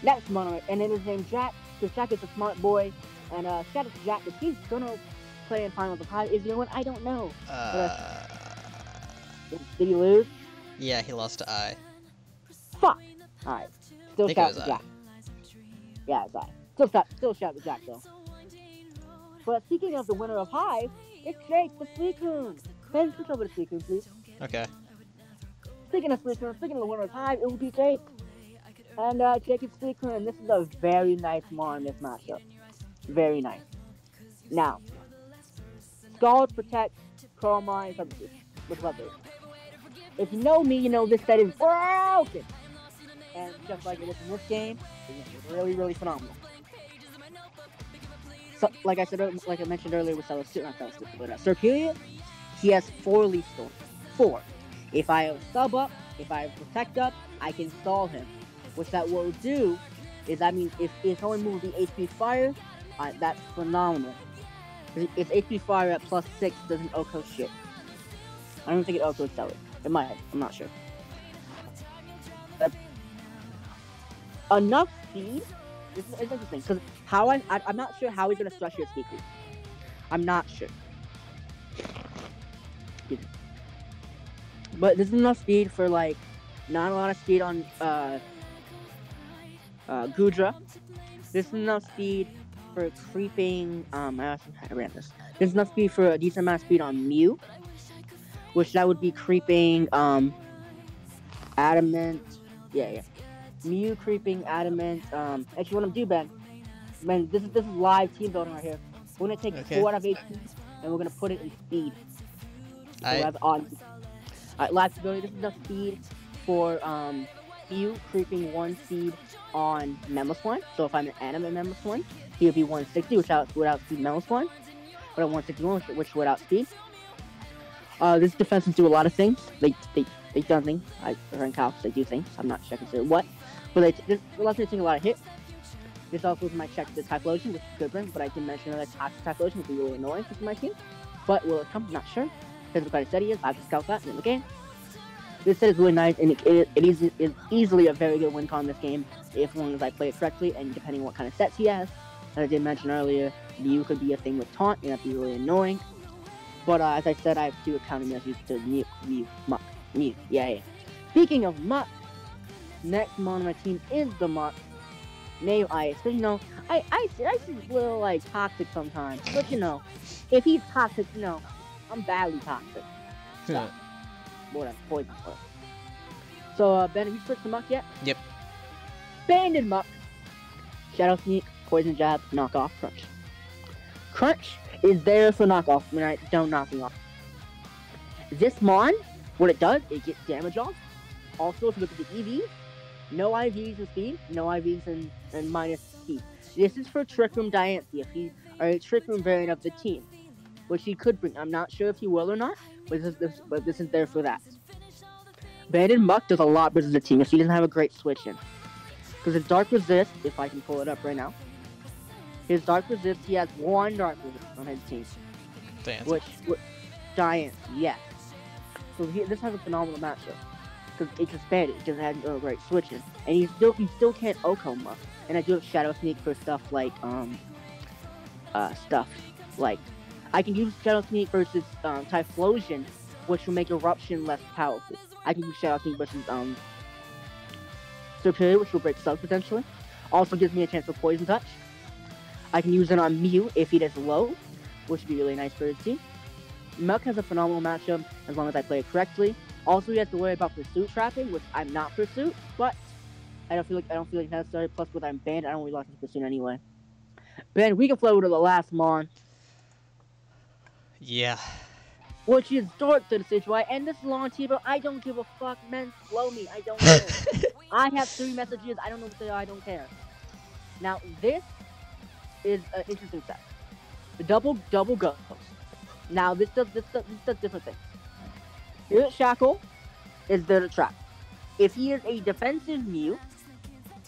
next mono, and it is named Jack, because Jack is a smart boy, and shout out to Jack, if he's gonna play in finals of high, is he gonna win? I don't know. Did he lose? Yeah, he lost to I. Fuck! Alright. Still think shout it was out to Jack. Yeah, it's I. Still shout out to Jack, though. But speaking of the winner of Hive, it's Jake, the Suicune! Ben, switch over to Suicune, please. Okay. Speaking of Suicune, speaking of the winner of Hive, it will be Jake. And Jake is Suicune, and this is a very nice Mon in this matchup. Very nice. Now, Scald, Protect, Chromine, Substitute. With others. If you know me, you know this set is broken! And just like it is in this game, it's really, really phenomenal. So, like I mentioned earlier with Serperior, he has 4 Leaf Storms. 4. If I have Sub up, if I have Protect up, I can stall him. What that will do is, that means if someone moves the HP Fire, that's phenomenal. If HP Fire at +6 doesn't OHKO shit. I don't think it OHKOs Celery. It might have. I'm not sure. Enough speed. This is interesting because I'm not sure how he's gonna structure his speed. I'm not sure. But this is enough speed for like not a lot of speed on Goodra. This is enough speed for creeping. I ran this. This is enough speed for a decent amount of speed on Mew, which that would be creeping Adamant. Yeah. Mew creeping Adamant. Actually, what I'm doing, Ben, man, this is live team building right here. We're gonna take Okay. 4 out of 8 teams, and we're gonna put it in speed. So I- we have odds. Alright, live ability. This is the speed for Mew creeping 1 speed on Memos 1. So if I'm an anime Memos 1, he would be 160 without speed Memos 1. But at 161, which without speed. This defenses do a lot of things. They done things. I heard in cops they do things. I'm not sure consider what. But this allows me to take a lot of hits. This also might check the Typhlosion, which is good for him, but I didn't mention that Toxic Typhlosion would be really annoying for my team. But will it come? Not sure. Depends what kind of set he is. I have to scout that in the game. This set is really nice, and it is easily a very good win con this game, if long as I play it correctly, and depending on what kind of sets he has. As I did mention earlier, Mew could be a thing with Taunt, and that'd be really annoying. But as I said, I have 2 accounting measures to Mew, Muck. Yeah. Speaking of Muck, next mon on my team is the Muck. Name Ice. But Ice is a little like toxic sometimes. But if he's toxic, I'm badly toxic. So, whatever, poison. So Ben, have you switched to Muck yet? Yep. Banded Muck. Shadow Sneak, Poison Jab, Knock Off, Crunch. Crunch is there for knockoff when I don't knock me off. This mon, what it does, it gets damage off. Also, if you look at the EVs, no IVs in speed, no IVs in minus speed. This is for Trick Room Diancie, a Trick Room variant of the team, which he could bring. I'm not sure if he will or not, but this is there for that. Banded Muck does a lot versus the team, if he doesn't have a great switch in. Because his Dark Resist, if I can pull it up right now, his Dark Resist, he has 1 Dark Resist on his team. Diancie. Which Giant, yes. So this has a phenomenal matchup. Because it's just bad, it doesn't have no great switches. And he still can't Okoma. And I do have Shadow Sneak for stuff like, I can use Shadow Sneak versus, Typhlosion, which will make Eruption less powerful. I can use Shadow Sneak versus, Superior, which will break Sub potentially. Also gives me a chance for Poison Touch. I can use it on Mew if he does low, which would be really nice for his team. Muck has a phenomenal matchup as long as I play it correctly. Also, he has to worry about Pursuit trapping, which I'm not Pursuit, but I don't feel like necessary. Plus, with I'm banned, I don't really like his Pursuit anyway. Ben, we can flow to the last mon. Yeah. Which is Dork to the stage. Why? And this is long team, but I don't give a fuck, man. Slow me. I don't care. I have 3 messages. I don't know what they are. I don't care. Now, this is an interesting set. The double ghost. Now, this does different things. Spirit Shackle is there to trap. If he is a defensive Mew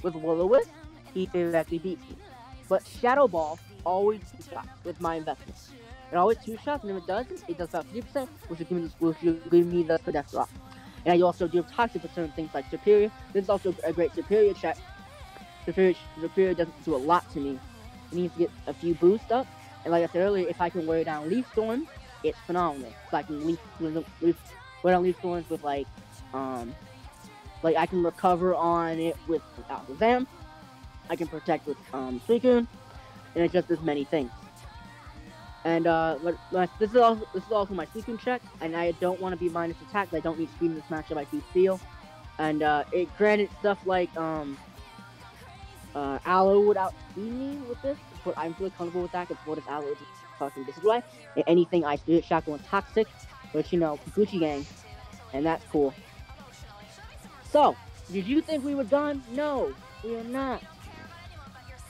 with Will-O-Wisp, he theoretically beats me. But Shadow Ball always 2 shots with my investment. It always 2 shots, and if it doesn't, it does about 50%, which will give me the Death Drop. And I also do have Toxic for certain things like Superior. This is also a great Superior check. Superior doesn't do a lot to me. It needs to get a few boosts up. And like I said earlier, if I can wear down Leaf Storm, it's phenomenal. So I can wear down Leaf Storms with like I can recover on it with Alakazam. I can protect with Suicune, and it just does many things. And this is also my Suicune check, and I don't want to be minus attack. I don't need speed in this matchup. I do feel, and it granted stuff like Aloe would outspeed me with this, but I'm really comfortable with that because what is Aloe just fucking this way? Anything I Spirit Shackle and Toxic, which Gucci Gang, and that's cool. So, did you think we were done? No, we are not.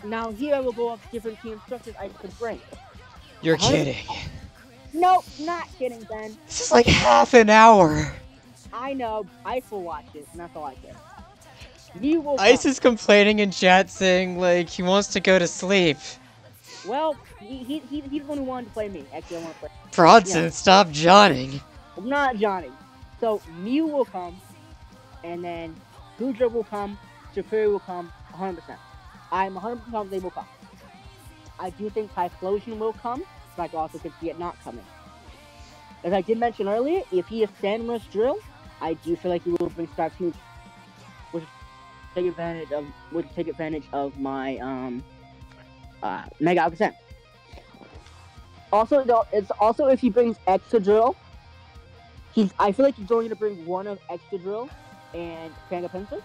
Now here we'll go off different team structures I could bring. You're kidding. Nope, not kidding, Ben. This is like half an hour. I know. Ice will watch it, and that's all I care. You will. Ice is complaining in chat saying like he wants to go to sleep. Well, he's the one who wanted to play me. Actually, I want to play. Bronson, stop Johnning. I'm not Johnny. So Mew will come, and then Goodra will come, Superior will come, 100%. I'm 100% confident they will come. I do think Typhlosion will come, but I also could see it not coming. As I did mention earlier, if he is Sandwich Drill, I do feel like he will bring Star Snoop, which take advantage of my Mega Alakazam. Also, though, it's also if he brings Extra Drill, I feel like he's going to bring one of Extra Drill and Panga Pencil.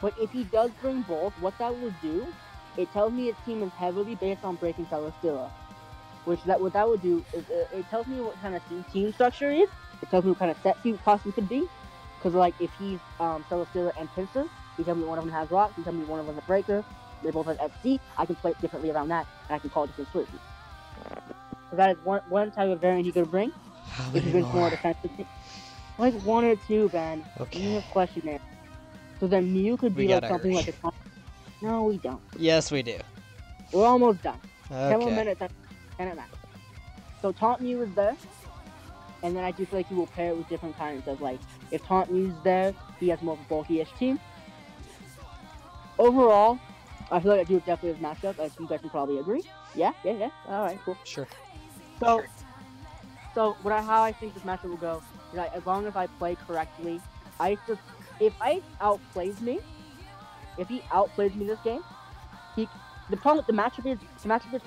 But if he does bring both, what that will do it tells me its team is heavily based on breaking Celesteela. What that would do is it tells me what kind of team structure is. It tells me what kind of set he possibly could be. Because like if he's Celesteela and Pinsir, he tells me one of them has Rock. He tells me one of them has a Breaker. They both have FC. I can play it differently around that, and I can call different switches. So that is one type of variant you could bring. How If many you bring more? more defensive team. Like 1 or 2, Ben. Okay. You have question there. So then Mew could We be like gotta something hurry. like a. No, we don't. Yes, we do. We're almost done. 10 more Okay. minutes, 10 at max. So Taunt Mew is there, and then I do feel like he will pair it with different kinds of like, if Taunt Mew's there, he has more of a bulky-ish team. Overall, I feel like I do definitely have matchup, as you guys can probably agree. Yeah. Alright, cool. Sure. So how I think this matchup will go is that as long as I play correctly, if Ice outplays me, if he outplays me this game, the problem with the matchup is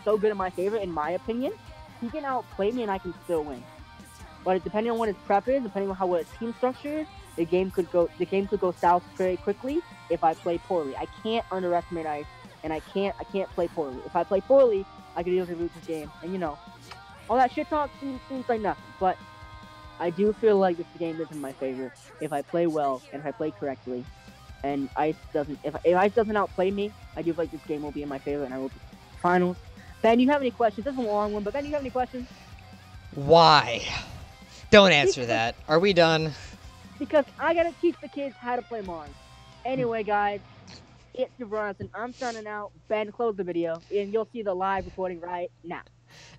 so good in my favor, in my opinion. He can outplay me and I can still win. But depending on what his prep is, depending on what his team structure is, the game could go south very quickly if I play poorly. I can't underestimate Ice, and I can't play poorly. If I play poorly, I could easily lose this game. And all that shit talk seems like nothing. But I do feel like this game is in my favor if I play well and if I play correctly. And Ice doesn't. If Ice doesn't outplay me, I do feel like this game will be in my favor, and I will be finals. Ben, you have any questions? This is a long one, but Ben, you have any questions? Why? Don't answer that. Are we done? Because I gotta teach the kids how to play Mars. Anyway, guys, it's your Bronson. I'm signing out. Ben, close the video, and you'll see the live recording right now.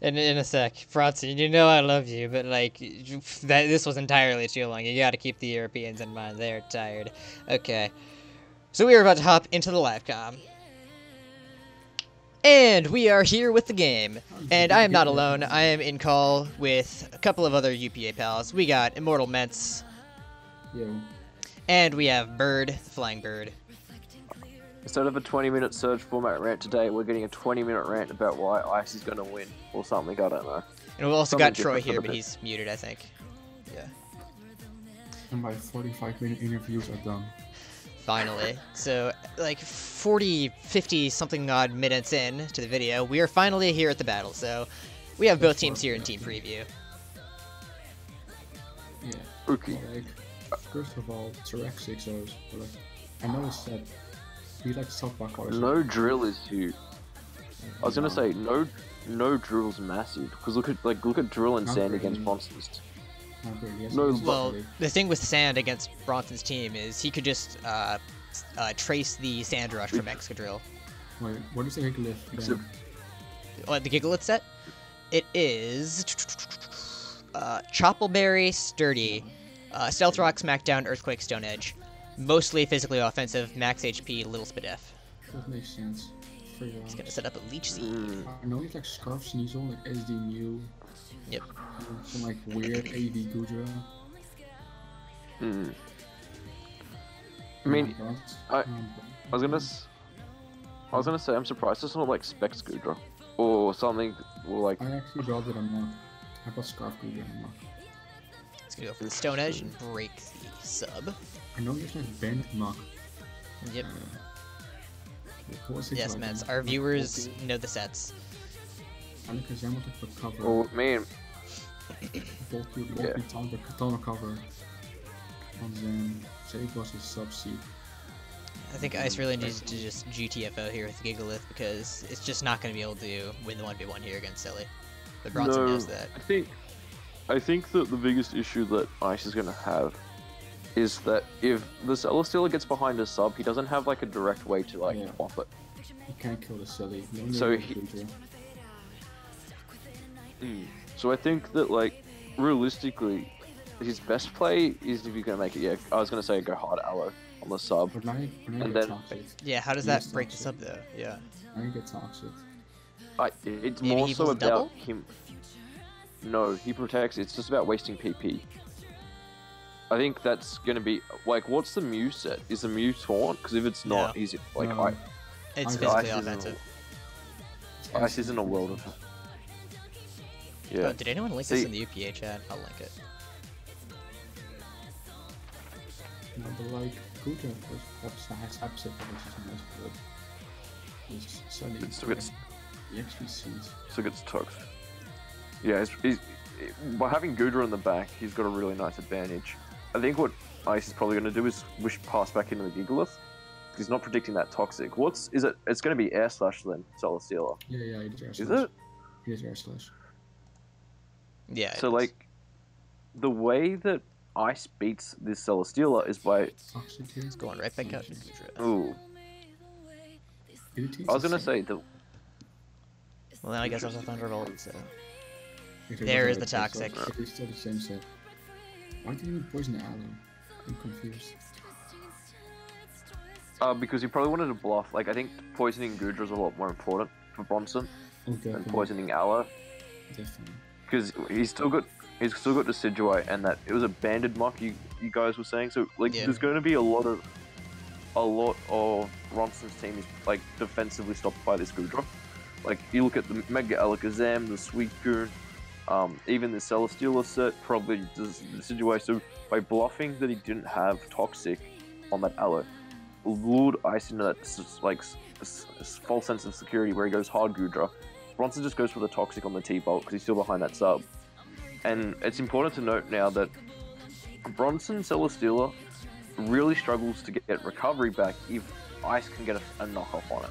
In a sec, Bronson, you know I love you, but like this was entirely too long. You got to keep the Europeans in mind. They're tired. Okay, so we are about to hop into the livecom. And we are here with the game. And I am not alone. I am in call with a couple of other UPA pals. We got Immortal Ments. Yo. And we have Bird, the Flying Bird. Instead of a 20-minute Surge format rant today, we're getting a 20-minute rant about why Ice is going to win. Or something, I don't know. And we've also Something got Troy different for here, the but bit. he's muted, I think. Yeah. And my 45-minute interviews are done. Finally. So, like 40, 50 something odd minutes in to the video, we are finally here at the battle. So, we have both teams here in team preview. Yeah. Okay. Like, first of all, Turek 6-0s, but like, I know it's that he like softball colors. No drill is huge. I was going to say, no drill's massive. Because look at drill and Not sand really. against Bronson's. No, Well, the thing with Sand against Bronson's team is he could just trace the Sand Rush from Excadrill. wait, what is the Gigalith? Except- What, the Gigalith set? It is Choppleberry, Sturdy, Stealth Rock, Smackdown, Earthquake, Stone Edge. Mostly physically offensive, max HP, Little Spadef. That makes sense. Figure He's out. gonna set up a Leech Seed. I know he's like Scarf Sneasel, like SD Mew, Yep. some like weird AD Gudra. I mean, I was gonna say I'm surprised it's not like Specs Gudra or something or like I actually got it unlocked. I got Scarf Gudra unlocked. He's gonna go for the Stone Edge and break the sub. I know there's like Band Knock. Yep. What was it Yes, like? Mets. Like, Our like viewers bulky? know the sets. I like his Yamato for cover. oh man, Bulky Yeah. Katana cover. And then Save was his sub seed. I think Ice really needs to just GTFO here with Gigalith because it's just not going to be able to win the 1v1 here against Silly. But Bronson no, knows that. I think that the biggest issue that Ice is gonna have is that if the Celesteela gets behind a sub, he doesn't have like a direct way to like Yeah. off it. He can't kill the silly. He only So has he- Gudra. So I think that like realistically, his best play is if you're gonna make it. Yeah, I was gonna say go hard aloe on the sub. But now he And gets then- toxic. Yeah, how does He that is break the toxic. sub though? Yeah. Now he gets toxic. It's Maybe more he so pulls about double? him. No, he protects. It's just about wasting PP. I think that's gonna be like, what's the Mew set? Is the Mew taunt? Because if it's not, No. he's like No. It's Ice physically isn't offensive. Ice isn't a world of. Yeah. Oh, did anyone link this See- in the UPA chat? I'll link it. No, but like Gudra was that's the highest episode, which is nice, but It's suddenly It still gets he actually sees. Tux. Yeah, he's by having Gudra in the back, he's got a really nice advantage. I think what Ice is probably going to do is wish pass back into the Gigalith. He's not predicting that Toxic. Is it? It's going to be Air Slash then, Celesteela. Yeah, he did air slash. Is it? He did air slash. Yeah. So like, the way that Ice beats this Celesteela is by. Toxic here. it's going right back out to Gudra. Ooh, I was going to say the. Well, then I guess I was a Thunderbolt. So Okay, there is whatever, the Toxic. so it's still the same set. Why did you poison the aloe? I'm confused. Because he probably wanted to bluff. Like I think poisoning Gudra is a lot more important for Bronson Okay. than poisoning Aloe. Definitely. Because he's still got Decidueye, and that it was a banded muck you guys were saying. So like, Yeah. there's going to be a lot of Bronson's team is like defensively stopped by this Gudra. Like you look at the Mega Alakazam, the Suicune, even the Celesteela set probably does Decidueye. So by bluffing that he didn't have Toxic on that Aloe, lured Ice into that false sense of security where he goes hard Gudra. Bronson just goes for the Toxic on the T-Bolt because he's still behind that sub. And it's important to note now that Bronson Celesteela really struggles to get recovery back if Ice can get a knockoff on it.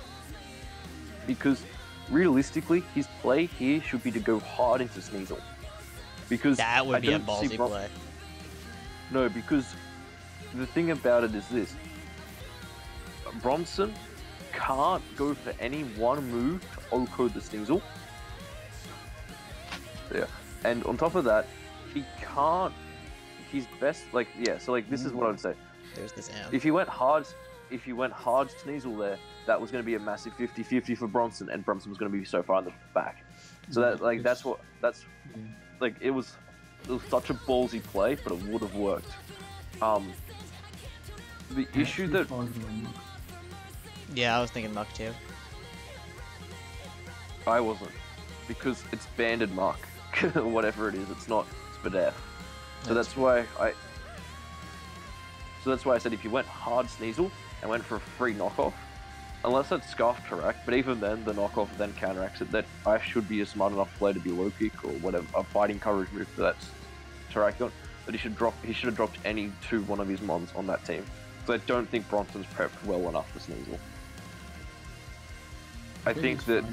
Because realistically, his play here should be to go hard into Sneasel. Because That would I be a don't see ballsy Bron- play. No, because the thing about it is this. Bronson can't go for any one move to O-code the Sneasel. Yeah. And on top of that, he can't... His best... Like, yeah, so like, this is what I would say. There's this amp. If you went hard Sneasel there, that was going to be a massive 50-50 for Bronson, and Bronson was going to be so far in the back. So that, like, like, it was such a ballsy play, but it would have worked. The issue that... Yeah, I was thinking Muck too. I wasn't, because it's banded Muck, whatever it is. It's not Spadef. So that's why I said if you went hard Sneasel and went for a free knockoff, unless that's Scarf Teract, but even then the knockoff then counteracts it. That I should be a smart enough player to be low kick or whatever, a fighting coverage move for that Teract on. But he should have dropped any one of his mons on that team. So I don't think Bronson's prepped well enough for Sneasel. I think that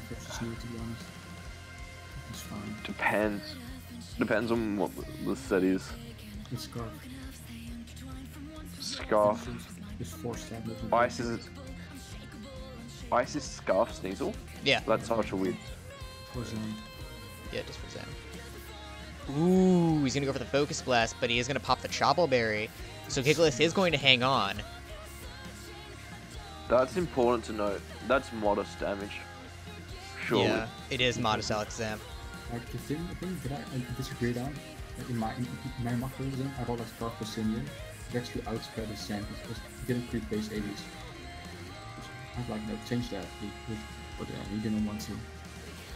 It's fine. depends on what the set is. It's Scarf. Scarf. It's 4-stab. Ice is Scarf Sneasel? Yeah. That's such a weird. For Zone. Yeah, just for Zen. Ooh, he's gonna go for the Focus Blast, but he is gonna pop the Chopple Berry. So Gigalith is going to hang on. That's important to note. That's modest damage. Surely. Yeah, it is modest Alakazam. Like the thing that I disagreed on, like in my mock version, I thought that Scarf was Simeon. It actually outspread his Sand because he didn't create base 80s. I'd like to change that, but he didn't want to.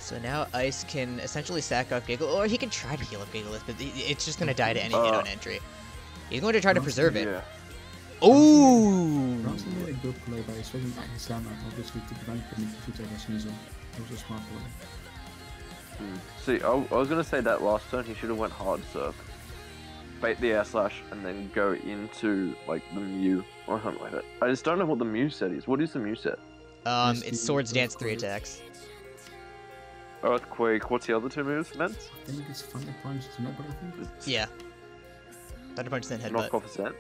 So now Ice can essentially sack up Gigalith, or he can try to heal up Gigalith, but it's just gonna die to any hit on entry. He's going to try to preserve it. Yeah. Ooh! Bronson made a good play by switching his Sama, obviously, to prevent him to take a Sneasel. That was a smart play. See, I was gonna say that last turn he should have went hard Surf, bait the Air Slash, and then go into like the Mew or something like that. I just don't know what the Mew set is. What is the Mew set? It's Swords Dance 3 attacks. Earthquake. What's the other two moves meant? I think it's Thunder Punch, isn't that what I think? Yeah. Thunder Punch, then Knock Headbutt. off a set.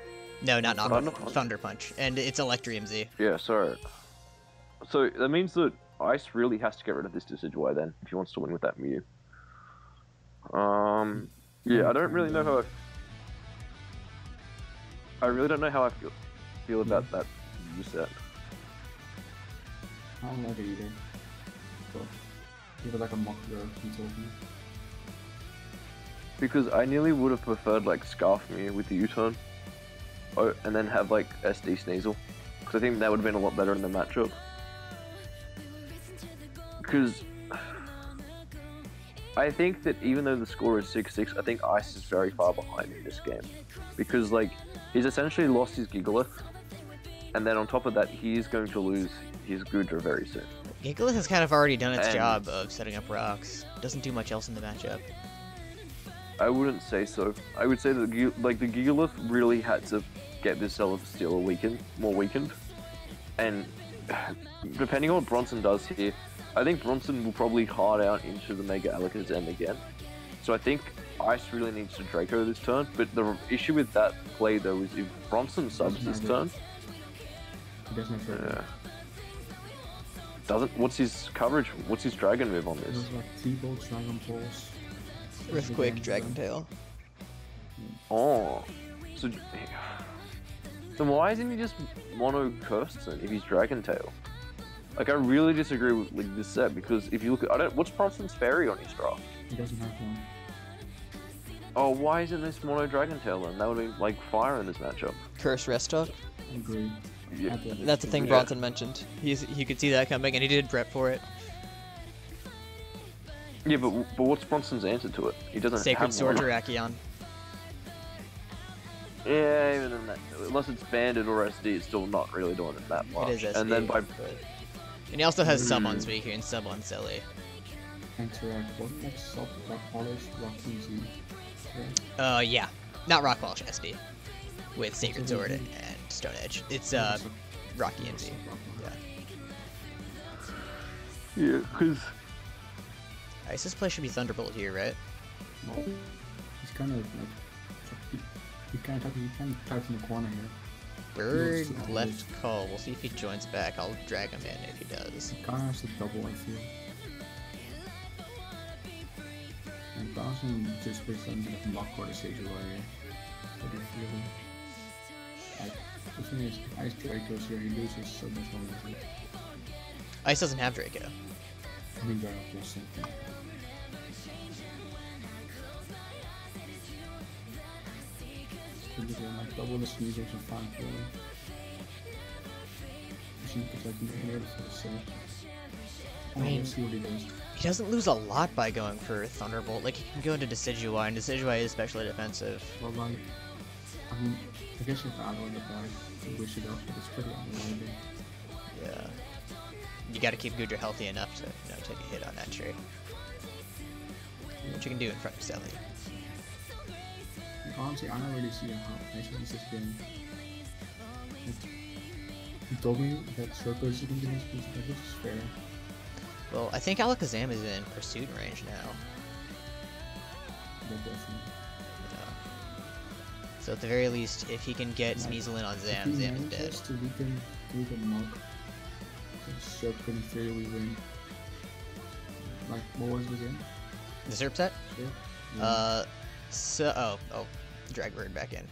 No, not Thunder knockoff. Punch. Thunder Punch. And it's Electrium Z. Yeah, sorry. So that means that Ice really has to get rid of this Decidueye then, if he wants to win with that Mew. Yeah, I don't really know how I really don't know how I feel about that Mew set. I don't like it either. But give it like a mock girl, he told me. Because I nearly would have preferred like Scarf Mew with the U-turn. Oh, and then have like SD Sneasel. Because I think that would have been a lot better in the matchup. Because I think that even though the score is 6-6, I think Ice is very far behind in this game. Because like, he's essentially lost his Gigalith. And then on top of that, he is going to lose his Gudra very soon. Gigalith has kind of already done its And- job of setting up rocks. Doesn't do much else in the matchup. I wouldn't say so. I would say that the Gigalith really had to get this Celesteela more weakened, and depending on what Bronson does here, I think Bronson will probably hard out into the Mega Alakazam again. So I think Ice really needs to Draco this turn. But the issue with that play though is if Bronson subs this turn, He doesn't have Draco. doesn't. What's his coverage? What's his Dragon move on It this? was like T-Bolt, Dragon Pulse. Earthquake, Dragon Tail. Oh, so then why isn't he just mono Kirsten if he's Dragon Tail? Like I really disagree with like this set because if you look at what's Bronson's fairy on his draft? He doesn't have one. Oh, why isn't this mono Dragon Tail then? That would be like fire in this matchup. Curse Restock. I agree. Yeah. That's the thing Yeah. Bronson mentioned. He could see that coming, and he did prep for it. Yeah, but what's Bronson's answer to it? He doesn't Sacred have Sword one. Terrakion. Yeah, even in that, unless it's banded or SD, it's still not really doing it that much. It is SD. And then by And he also has sub on Suicune and sub on Silly. Interact. What next sub? Rock Polish, Rock Easy. Yeah. Not Rock Polish SD. With Sacred Sword and Stone Edge. It's Rocky and Z. Yeah. yeah, because Ice's play should be Thunderbolt here, right? He's kind of like. He kind of types in the corner here. Bird Yes, left call. We'll see if he joins back. I'll drag him in if he does. He kind of has to double, I feel. And Bronson just plays something like Lock or the Sage Warrior. But if really. Like, the thing is, if Ice Draco's here, he loses so much momentum. Ice doesn't have Draco. I mean, Draco does something. Like double the sneeze is fine for him. Because like he's ready for the set. I mean, Let's see what he does. He doesn't lose a lot by going for Thunderbolt. Like, he can go into Decidueye, and Decidueye is especially defensive. Well, like, I mean, I guess if I were the guy to wish it up, but it's pretty unreliable. Yeah. You gotta keep Goodra healthy enough to, take a hit on that trade. What you can do in front of Sally. Honestly, I don't really see how nice he's this game. He told me that Circle is sitting in his piece, but this is fair. Well, I think Alakazam is in pursuit range now. But definitely. So at the very least, if he can get Sneasel in on Zam, If he Zam is dead. manages to weaken through the mug, Circle can fairly win. Like, what was it again? The Zerp set? Sure. Drag Bird back in.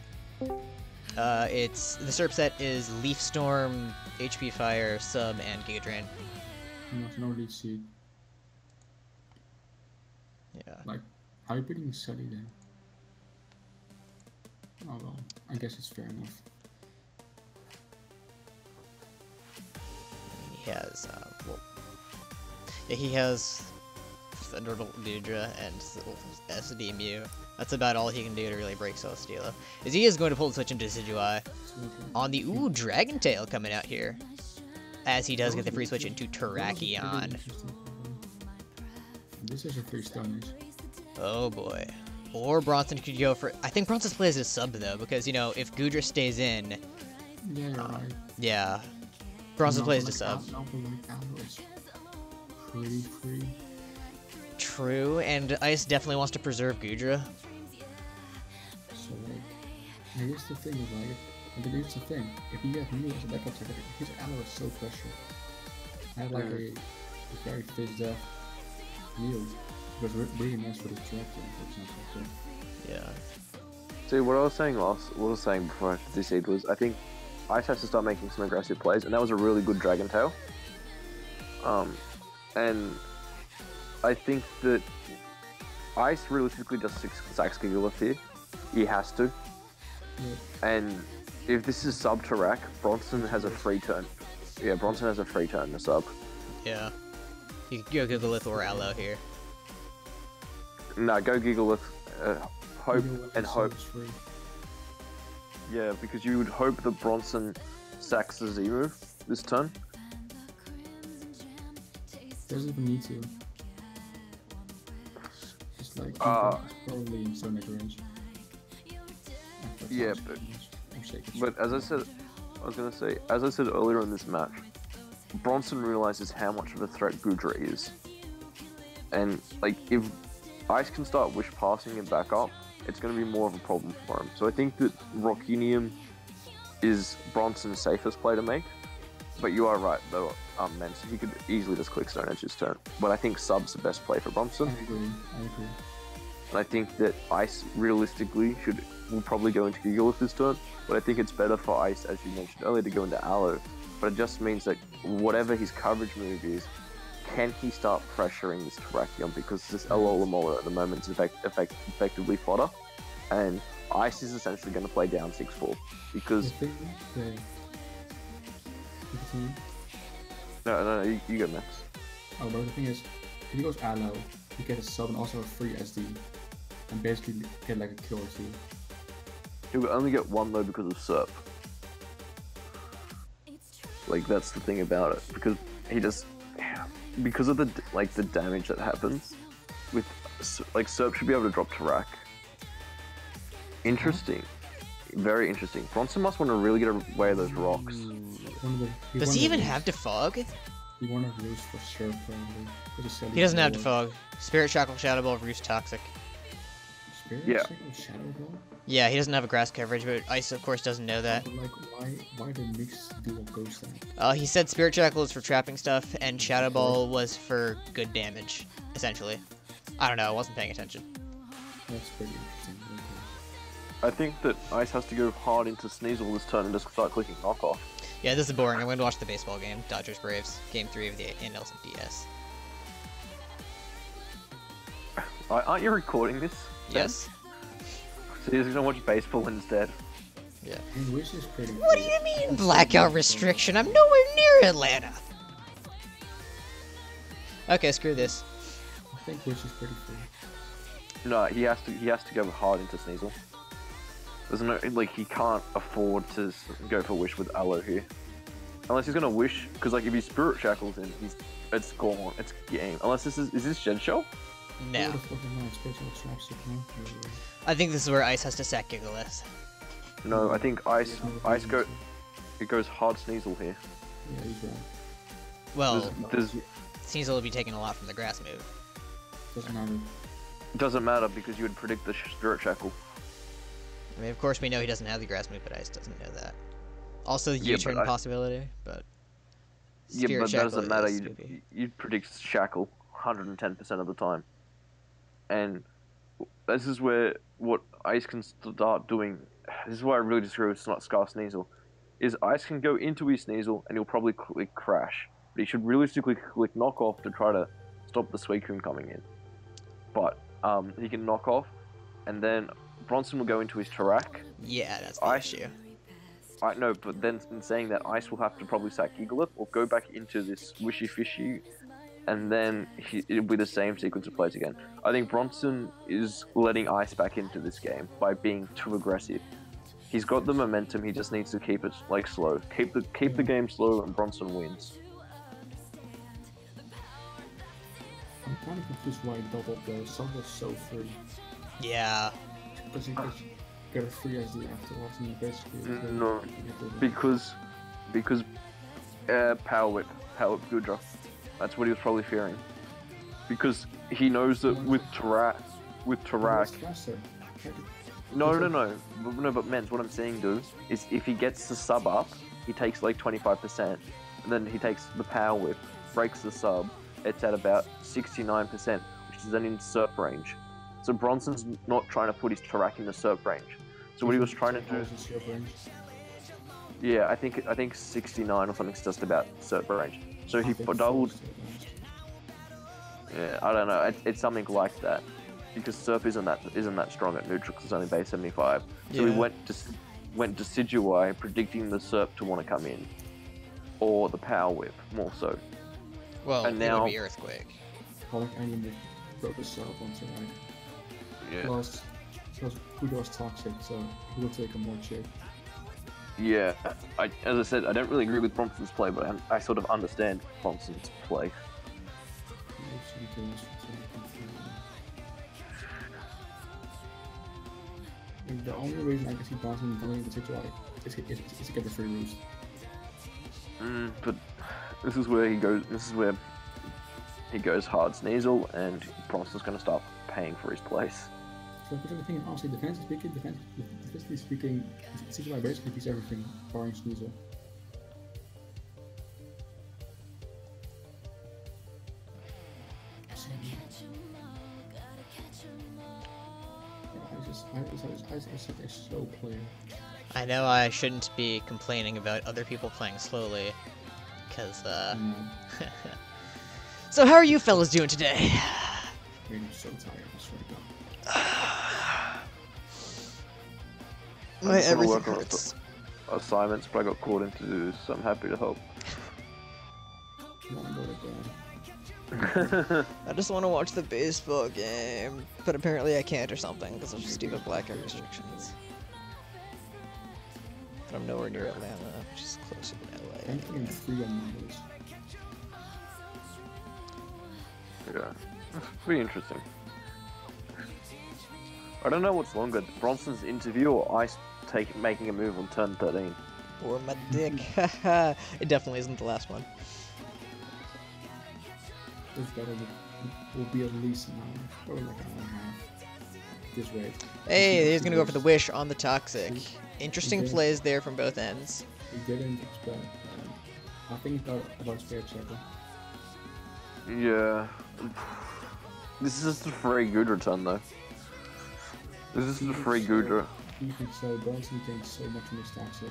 It's the Serp set is Leaf Storm, HP Fire, Sub, and Giga Drain. No lead seed. Yeah. Like, how are you putting Sully then? Oh well, I guess it's fair enough. He has, he has Thunderbolt Goodra and SD Mew. That's about all he can do to really break Celesteela. Is he is going to pull the switch into Decidueye on the Dragon Tail coming out here, as he does get the free switch into Terrakion. This is a free Stone Age. Oh boy. Or Bronson could go for. I think Bronson's play is a sub though, because if Goodra stays in, Yeah, you're right. yeah, Bronson's play is a sub. It's pretty free. True, and Ice definitely wants to preserve Goodra. So like, I guess the thing is like, and here's the thing, if you have Mew as a backup target, his Aloe is so pressured. I have like a very fizzed up Mew, because we're really nice for the track, for example. Yeah. see what I was saying before this seed was I think Ice has to start making some aggressive plays, and that was a really good Dragon Tail. And I think that Ice realistically just sacks Gigalith here. He has to. Yeah. And if this is sub to rack, Bronson has a free turn. Yeah, Bronson has a free turn to sub. Yeah. You could go Gigalith or Aloe here. No, go Gigalith. Hope and hope. It's free. Yeah, because you would hope that Bronson sacks the Z move this turn. doesn't even need to. Just like probably in so mid range. Yeah, but as I said, I was gonna say, as I said earlier in this match, Bronson realizes how much of a threat Gudra is, and like if Ice can start wish passing him back up, it's gonna be more of a problem for him. So I think that Rockinium is Bronson's safest play to make, but you are right though, Mens, he could easily just click Stone Edge his turn. But I think Sub's the best play for Bronson. I agree. And I think that Ice realistically will probably go into Gigalith this turn, but I think it's better for Ice, as you mentioned earlier, to go into Aloe. But it just means that whatever his coverage move is, can he start pressuring this Terrakion, because this Alola Molar at the moment is effectively fodder, and Ice is essentially going to play down 6-4, because... No, you go next. Oh, but the thing is, if he goes Aloe, you get a sub and also a free SD, and basically get like a kill or two. He will only get one though because of Serp. Like that's the thing about it, because he just because of the damage that happens with like Serp should be able to drop to rack. Interesting, very interesting. Bronson must want to really get away of those rocks. Does he even have Defog? He won a Roost for sure, probably. He doesn't have Defog. Spirit Shackle, Shadow Ball, Roost Toxic. Spirit Yeah. Shackle, Shadow Ball? Yeah, he doesn't have a grass coverage, but Ice of course doesn't know that. But like, why the mix dual ghost then? He said Spirit Shackle is for trapping stuff, and Shadow Ball was for good damage, essentially. I don't know, I wasn't paying attention. That's pretty interesting. I think that Ice has to go hard into Sneasel this turn and just start clicking knockoff. Yeah, this is boring. I'm going to watch the baseball game. Dodgers Braves, Game 3 of the NLCS. Aren't you recording this? Yes. So you're just gonna watch baseball instead? Yeah. And Wish is pretty What do you mean, blackout restriction? I'm nowhere near Atlanta. Okay, screw this. I think Wish is pretty free. No, he has to go hard into Sneasel. There's no, like, he can't afford to go for Wish with Aloe here. Unless he's gonna Wish, because like if he Spirit Shackles in, it's gone, it's game. Unless is this Shed Shell? No. I think this is where Ice has to sack Gigalith. No, I think it goes hard Sneasel here. Yeah, he's right. Well, There's Sneasel will be taking a lot from the grass move. Doesn't matter. doesn't matter because you would predict the Spirit Shackle. I mean, of course we know he doesn't have the grass move, but Ice doesn't know that. Also the Yeah, U-turn possibility, but... Yeah, Spirit but that Shackle doesn't matter. is stupid. You'd predict Shackle 110% of the time. And this is where what Ice can start doing. This is why I really disagree with Scar Sneasel. Is Ice can go into his Sneasel and he'll probably click Crash, but he should realistically click Knockoff to try to stop the Suicune coming in. But he can knock off, and then Bronson will go into his Tarak. Yeah, that's the Ice, issue. I know, but then in saying that, Ice will have to probably sack Gigalith or go back into this Wishy Fishy, and then it'll be the same sequence of plays again. I think Bronson is letting Ice back into this game by being too aggressive. He's got the momentum. He just needs to keep it like slow. Keep the game slow, and Bronson wins. I'm kind of confused why he doubled the sub was so free. Yeah. Because he just got a free SD afterwards and he basically... No, because Power Whip Gudra. That's what he was probably fearing. Because he knows that with Tarak... No, but Mens, what I'm saying, dude, is if he gets the sub up, he takes like 25%, and then he takes the Power Whip, breaks the sub, it's at about 69%, which is then in SERP range. So Bronson's not trying to put his Tarak in the SERP range. So what he was trying to do... Yeah, I think 69 or something's just about SERP range. So he doubled... Yeah, I don't know, it's something like that. Because SERP isn't that strong at neutral because it's only base 75. So he went Decidueye predicting the SERP to want to come in. Or the Power Whip, more so. Well, and it now, would be Earthquake. Pollock and broke the sub onto right. Yeah. Plus Gudra toxic, so he will take a more chip. Yeah, as I said, I don't really agree with Bronson's play, but I sort of understand Bronson's play. kills. And the only reason I can see Bronson winning the situation is to get the free roost. But this is where he goes. This is where he goes hard Sneasel, and Bronson's going to start paying for his place. So because the thing, honestly, defensively speaking, CGI basically beats everything, barring Sneasel. I just such a slow player. I know I shouldn't be complaining about other people playing slowly, because, So how are you fellas doing today? I'm so tired, I swear to God. My everything work on hurts. assignments, but I got called in to do, so I'm happy to help. I want to go to bed. I just want to watch the baseball game, but apparently I can't or something because of stupid blackout restrictions. But I'm nowhere near Atlanta, which is closer to LA. I'm playing 3 on numbers. Yeah, it's pretty interesting. I don't know what's longer, Bronson's interview or Ice making a move on turn 13. Or my dick. It definitely isn't the last one. This battle will be at least an hour, or like an hour and a half. This way. Hey, he's gonna go for the wish on the toxic. Interesting Okay. plays there from both ends. We didn't expect. I think about spare checker. Yeah. This is just a free good return though. This is a free Gudra. Even so, Bronson gains so much in this toxic.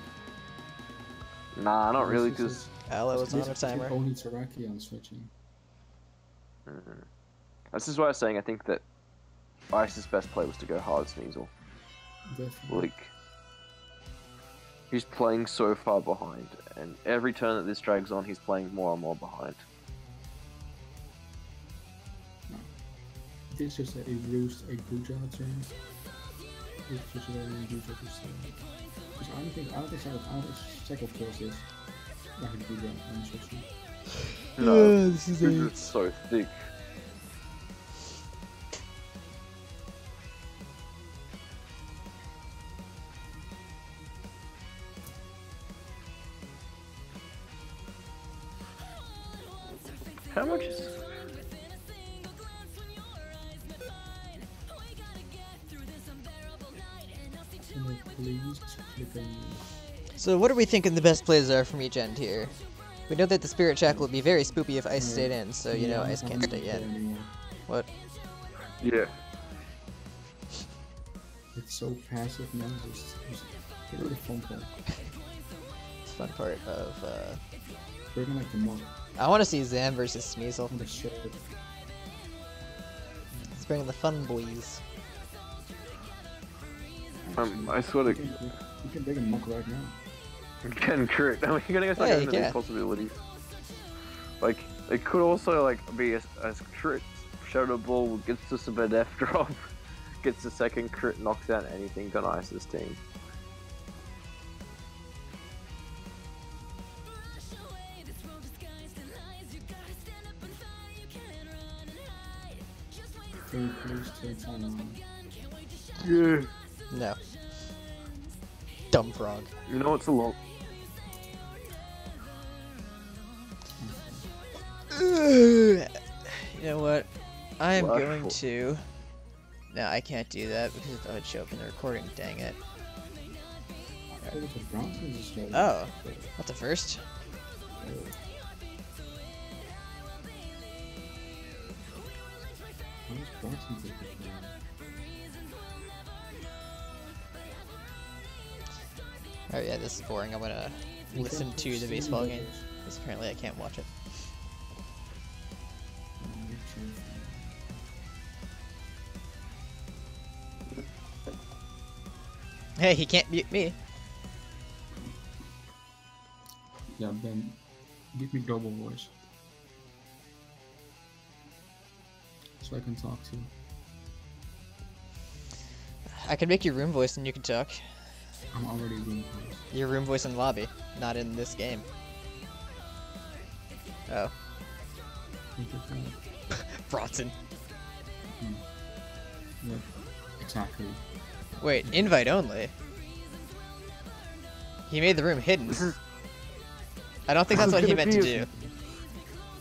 Nah, not really, because Aloe was on a timer. Only Taraki on switching. this is why I was saying I think that Ice's best play was to go hard Sneasel. Definitely. Like, he's playing so far behind, and every turn that this drags on, he's playing more and more behind. This is a roost, a Guja turn. It's just a very Guja to say. Because I don't think Cycle kills this. Like a Guja on switching. No, this is Gudra's so thick. How much is... Please click on So what are we thinking the best plays are from each end here? We know that the Spirit Shackle would be very spoopy if Ice stayed in, so you know Ice can't stay in. What? Yeah. It's so passive now, just get rid of fun part. It's a fun part of, We're gonna like the mod. I want to see Zam versus Sneasel. On the ship. Let's bring in the fun boys. I swear to... You can bring a muck right now. Can crit. I mean, you're gonna go start Yeah, getting you into these can. possibilities. Like, it could also like be a crit. Shadow Ball gets us a death drop, gets the second crit, knocks out anything on Ice's team. Please take time on. Yeah. No. Dumb frog. You know what's a lot? You know what? I am Flashful. going to... No, I can't do that because it would show up in the recording, dang it. I think it's a Bronson is slow. Oh, that's a first. How is Bronson take it down? Oh yeah, this is boring. I'm gonna listen to the baseball game because apparently I can't watch it. Hey, he can't mute me. Yeah, Ben, give me double voice. So I can talk to you. I can make your room voice and you can talk. I'm already doing voice. Your room voice in lobby, not in this game. Oh. Bronson. Yeah, exactly. Wait, invite only. He made the room hidden. I don't think that's what he meant to do.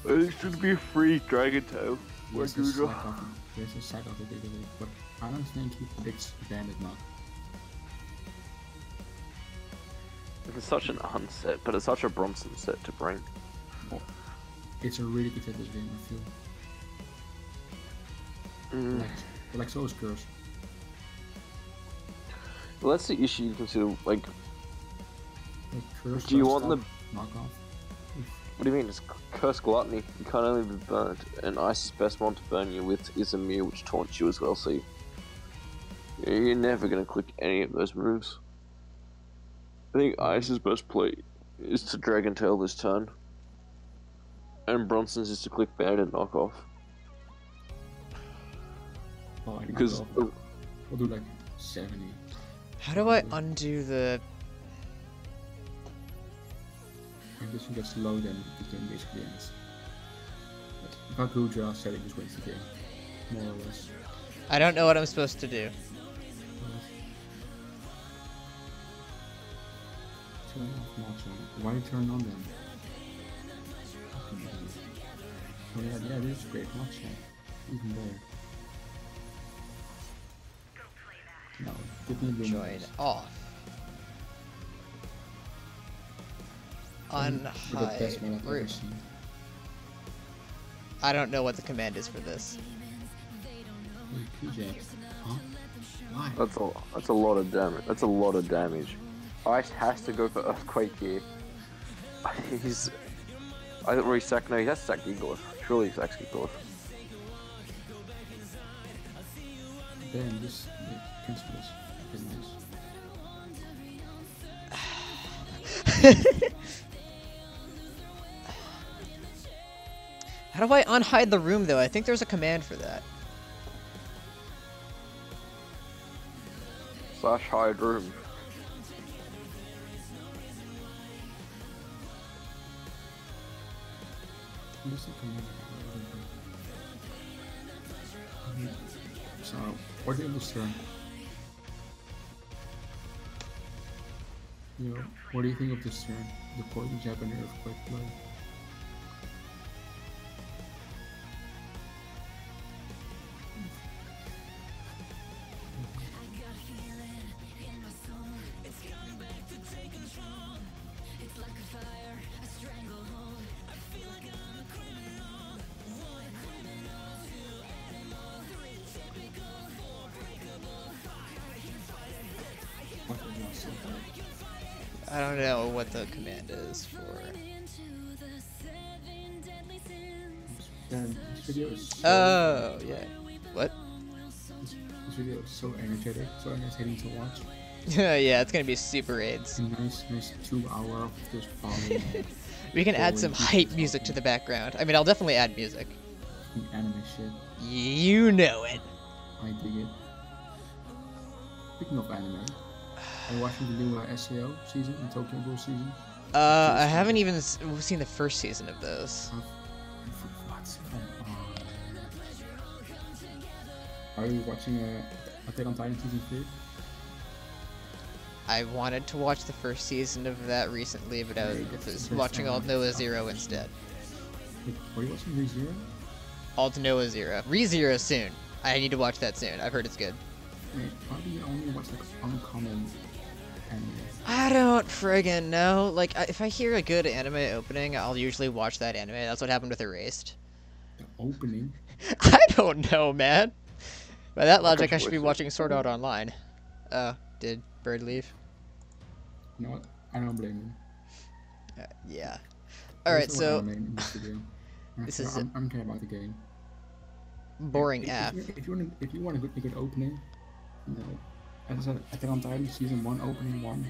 It should be a free Dragon Tail. There's a side of the giveaway, but I don't think he predicts bandit not. It's such an unset, but it's such a Bronson set to bring. Oh, it's a really good set this game, I feel. Like so is Curse. Well, that's the issue you consider, like, Curse, do you want the... knockoff? What do you mean? It's Curse Gluttony. You can't only be burnt, and Ice's best one to burn you with is a Mew, which taunts you as well, so you're never going to click any of those moves. I think Ice's best play is to Dragon Tail this turn, and Bronson's is to click Bandit Knockoff. Oh, Because... I'll do like 70. How do I undo the... If this one gets low, then the game basically ends. If I go draw setting, just wins the game. More or less. I don't know what I'm supposed to do. Turn off March on. Why turn on them? Oh yeah, this is great. March on. Even better. No, give me Join off. Unhide room. I don't know what the command is for this. PJ. Huh? Why? That's a lot of damage. That's a lot of damage. Ice has to go for Earthquake here. I think he's sacked. No, he has sacked Gigalith. Surely he sacks Gigalith. Then this principles is nice. How do I unhide the room though? I think there's a command for that. / hide room. So, what do you understand? You know, what do you think of this turn? The poison jab and earthquake play? I don't know what the command is for. This video is so Oh, yeah. What? This video is so energetic, so entertaining to watch. Yeah, it's gonna be super AIDS. A nice 2 hour of just following. We can add some hype music to the background. I mean, I'll definitely add music. Anime shit. You know it. I dig it. Speaking of anime, are you watching the new SAO season and Tokyo Ghoul season? I haven't even seen the first season of those. What? Are you watching Attack on Titan season 3? I wanted to watch the first season of that recently, but I was watching Alt Noah Zero instead. Wait, are you watching ReZero? Alt Noah Zero. ReZero soon. I need to watch that soon. I've heard it's good. Wait, why do you only watch like uncommon anime? I don't friggin' know. Like, if I hear a good anime opening, I'll usually watch that anime. That's what happened with Erased. The opening? I don't know, man. By that logic, I should be watching Sword Art Online. Oh, did Bird leave? No, I don't blame him. Yeah. Alright, so... This is... I don't care about the game. Boring F. If you want a good opening, you know, as I said, Attack on Titan Season 1 opening 1,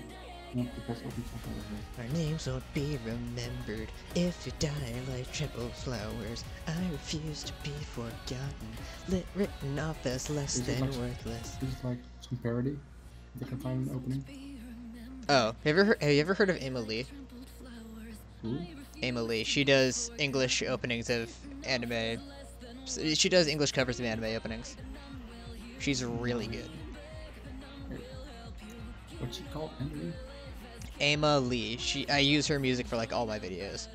not the best opening I've ever heard. Our names won't be remembered if you die like triple flowers. I refuse to be forgotten, written off as less than worthless. This is like some parody. Attack on Titan opening. Oh, have you ever heard of Emily? Who? Emily. She does English openings of anime. She does English covers of anime openings. She's really good. What's she called? Emily? Emily. I use her music for like all my videos.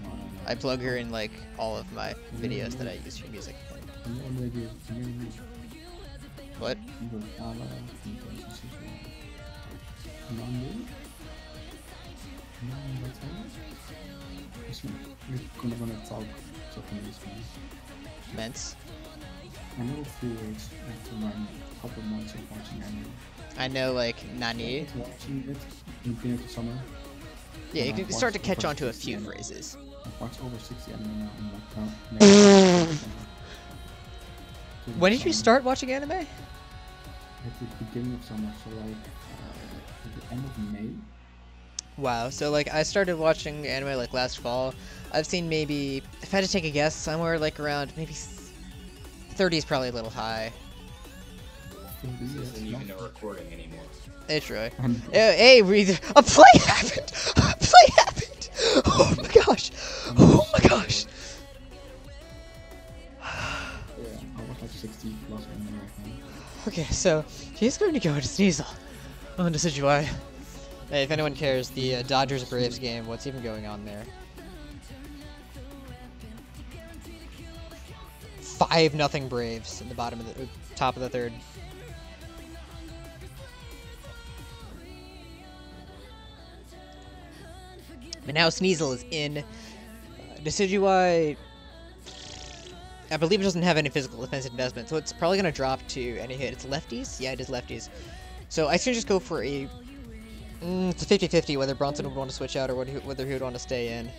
No. I plug her in like all of my videos that I use her music. What? Ments. I know a few words after my couple months of watching anime. I know like Nani. Watching it in the beginning of the summer. Yeah, you can start to catch on to a few phrases. I've watched over 60 anime now in like When did you start watching anime? At the beginning of summer, so like at the end of May. Wow, so like I started watching anime like last fall. I've seen maybe, if I had to take a guess, somewhere like around maybe 30 is probably a little high. This isn't even a recording anymore. It's really. Hey, a play happened! A play happened! Oh my gosh! Oh my gosh! Yeah, I watched like 60 plus anime right now. Okay, so he's going to go to Sneasel on the Situai. Hey, if anyone cares, the Dodgers Braves game, what's even going on there? 5-0 Braves in the bottom of the top of the third. But now Sneasel is in. Decidueye, I believe it doesn't have any physical defensive investment, so it's probably going to drop to any hit. It's lefties? Yeah, it is lefties. So I should just go for a... it's a 50-50 whether Bronson would want to switch out or whether he would want to stay in.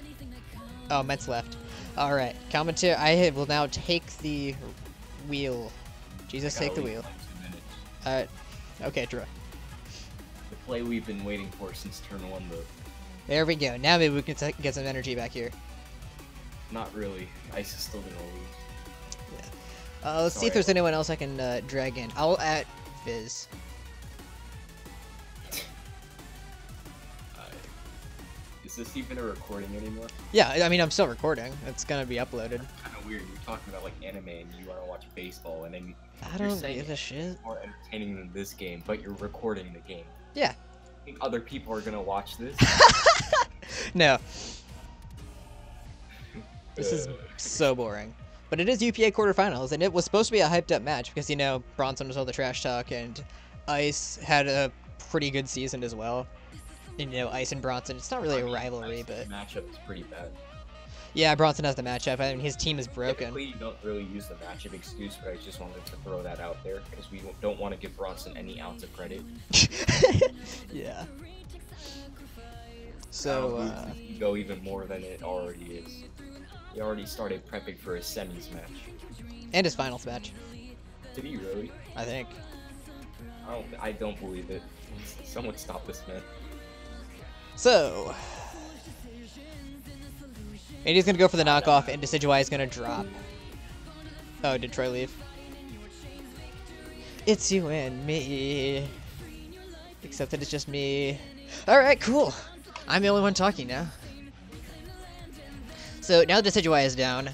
Oh, Mets left. Alright, commentary. I will now take the wheel. Jesus, take the wheel. Alright. Okay, draw. The play we've been waiting for since turn 1, though. There we go. Now maybe we can get some energy back here. Not really. Ice is still gonna lose. Yeah. Let's see if there's anyone else I can drag in. I'll add Fizz. Is this even a recording anymore? Yeah, I mean, I'm still recording. It's gonna be uploaded. Kind of weird. You're talking about like anime and you want to watch baseball, and then I you're don't saying give a shit. it's more entertaining than this game, but you're recording the game. Yeah. I think other people are gonna watch this. No. This is so boring. But it is UPA quarterfinals, and it was supposed to be a hyped up match because, you know, Bronson was all the trash talk, and Ice had a pretty good season as well. And, you know, Ice and Bronson, it's not really a rivalry, but... The matchup is pretty bad. Yeah, Bronson has the matchup. I mean, his team is broken. Typically, you don't really use the matchup excuse, but I just wanted to throw that out there because we don't want to give Bronson any ounce of credit. Yeah. So, you go even more than it already is. He already started prepping for his semis match. and his finals match, Did he really? I think. I don't believe it. Someone stop this man. So, AD's gonna go for the knockoff, and Decidueye is gonna drop. Oh, did Troy leave? It's you and me. Except that it's just me. Alright, cool. I'm the only one talking now. So now Decidueye is down.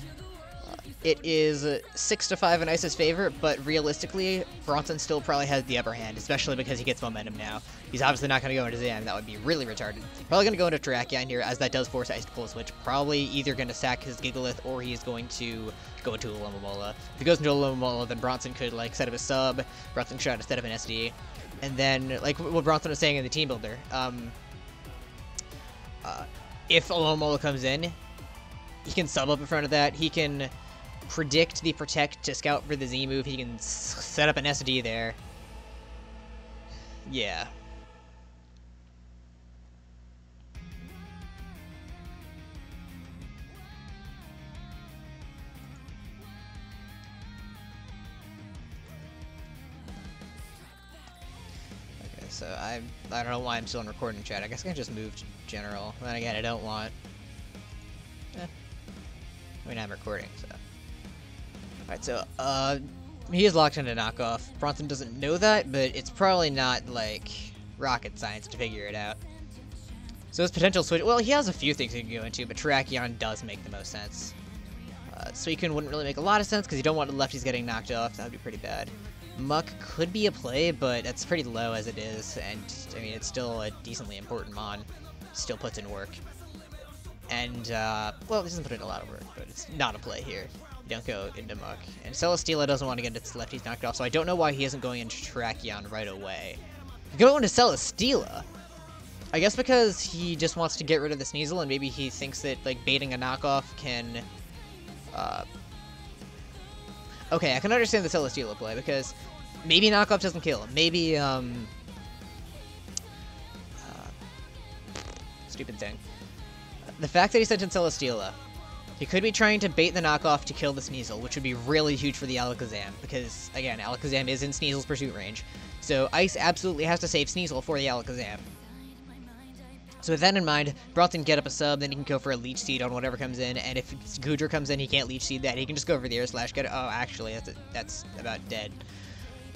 It is 6-5 in Ice's favor, but realistically, Bronson still probably has the upper hand, especially because he gets momentum now. He's obviously not going to go into Zam, that would be really retarded. Probably going to go into Terrakion here, as that does force Ice to pull a switch. Probably either going to sack his Gigalith, or he's going to go into a Alomomola. If he goes into a Alomomola, then Bronson could, like, set up a sub, Bronson shot instead of an SD. And then, like what Bronson was saying in the team builder, if Alomomola comes in, he can sub up in front of that, he can predict the protect to scout for the Z move, he can set up an SD there. Yeah. Okay, so I don't know why I'm still in recording chat. I guess I can just move to general. Then again, I don't want... I mean, I'm recording, so... Alright, so, he is locked into knockoff. Bronson doesn't know that, but it's probably not, like, rocket science to figure it out. So his potential switch, well, he has a few things he can go into, but Terrakion does make the most sense. Suicune wouldn't really make a lot of sense because you don't want the lefties getting knocked off. That would be pretty bad. Muck could be a play, but it's pretty low as it is, and I mean, it's still a decently important mon. Still puts in work. And, well, it doesn't put in a lot of work, but it's not a play here. You don't go into Muck. And Celesteela doesn't want to get its lefties knocked off, so I don't know why he isn't going into Terrakion right away. Going to Celesteela! I guess because he just wants to get rid of the Sneasel, and maybe he thinks that, like, baiting a knockoff can, okay, I can understand the Celesteela play, because maybe knockoff doesn't kill him. Maybe, stupid thing. The fact that he sent in Celesteela, he could be trying to bait the knockoff to kill the Sneasel, which would be really huge for the Alakazam, because, again, Alakazam is in Sneasel's pursuit range. So Ice absolutely has to save Sneasel for the Alakazam. So with that in mind, Bronson get up a sub, then he can go for a Leech Seed on whatever comes in, and if Goodra comes in, he can't Leech Seed that. He can just go for the Air Slash, get it. Oh, actually, that's about dead.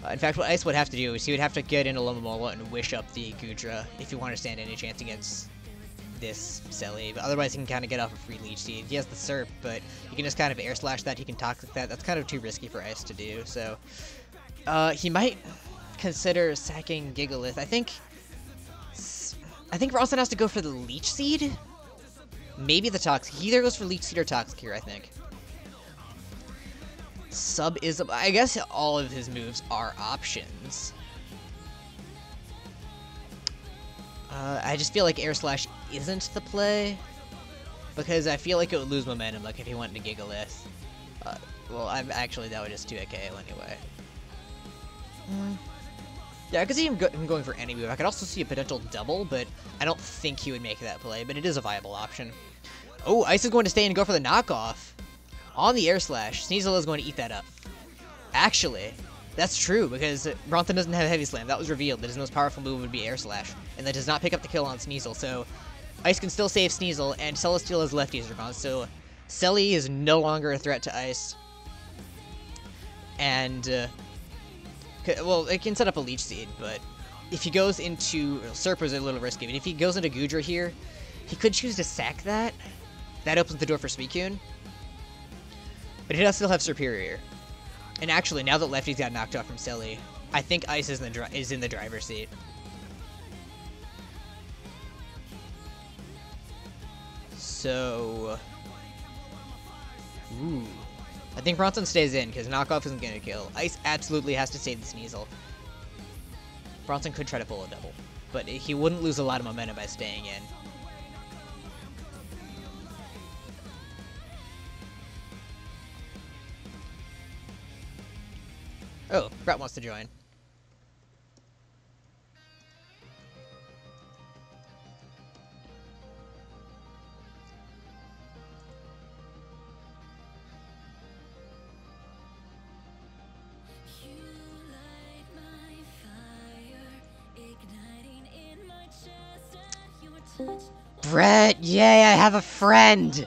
In fact, what Ice would have to do is he would have to get into Lomomola and wish up the Goodra if he wanted to stand any chance against this Selly. But otherwise, he can kind of get off a free Leech Seed. He has the Serp, but he can just kind of Air Slash that. He can Toxic that. That's kind of too risky for Ice to do. So he might consider sacking Gigalith. I think Bronson has to go for the Leech Seed. Maybe the Toxic. He either goes for Leech Seed or Toxic here, I think. Sub is... I guess all of his moves are options. I just feel like Air Slash isn't the play. Because I feel like it would lose momentum, like if he went into Gigalith. Well, actually, that would just 2-hit KO anyway. Yeah, I could see him going for any move. I could also see a potential double, but I don't think he would make that play, but it is a viable option. Oh, Ice is going to stay and go for the knockoff. On the Air Slash, Sneasel is going to eat that up. Actually, that's true, because Bronson doesn't have Heavy Slam. That was revealed that his most powerful move would be Air Slash, and that does not pick up the kill on Sneasel, so Ice can still save Sneasel, and Celesteela's lefties are gone, so Selly is no longer a threat to Ice. And, well, it can set up a Leech Seed, but if he goes into... Serp is a little risky, but if he goes into Goodra here, he could choose to sack that. That opens the door for Suicune. But he does still have Superior. And actually, now that Lefty's got knocked off from Selly, I think Ice is in the driver's seat. So... Ooh. I think Bronson stays in, because knockoff isn't going to kill. Ice absolutely has to save the Sneasel. Bronson could try to pull a double, but he wouldn't lose a lot of momentum by staying in. Oh, Brett wants to join. Brett, yay, I have a friend!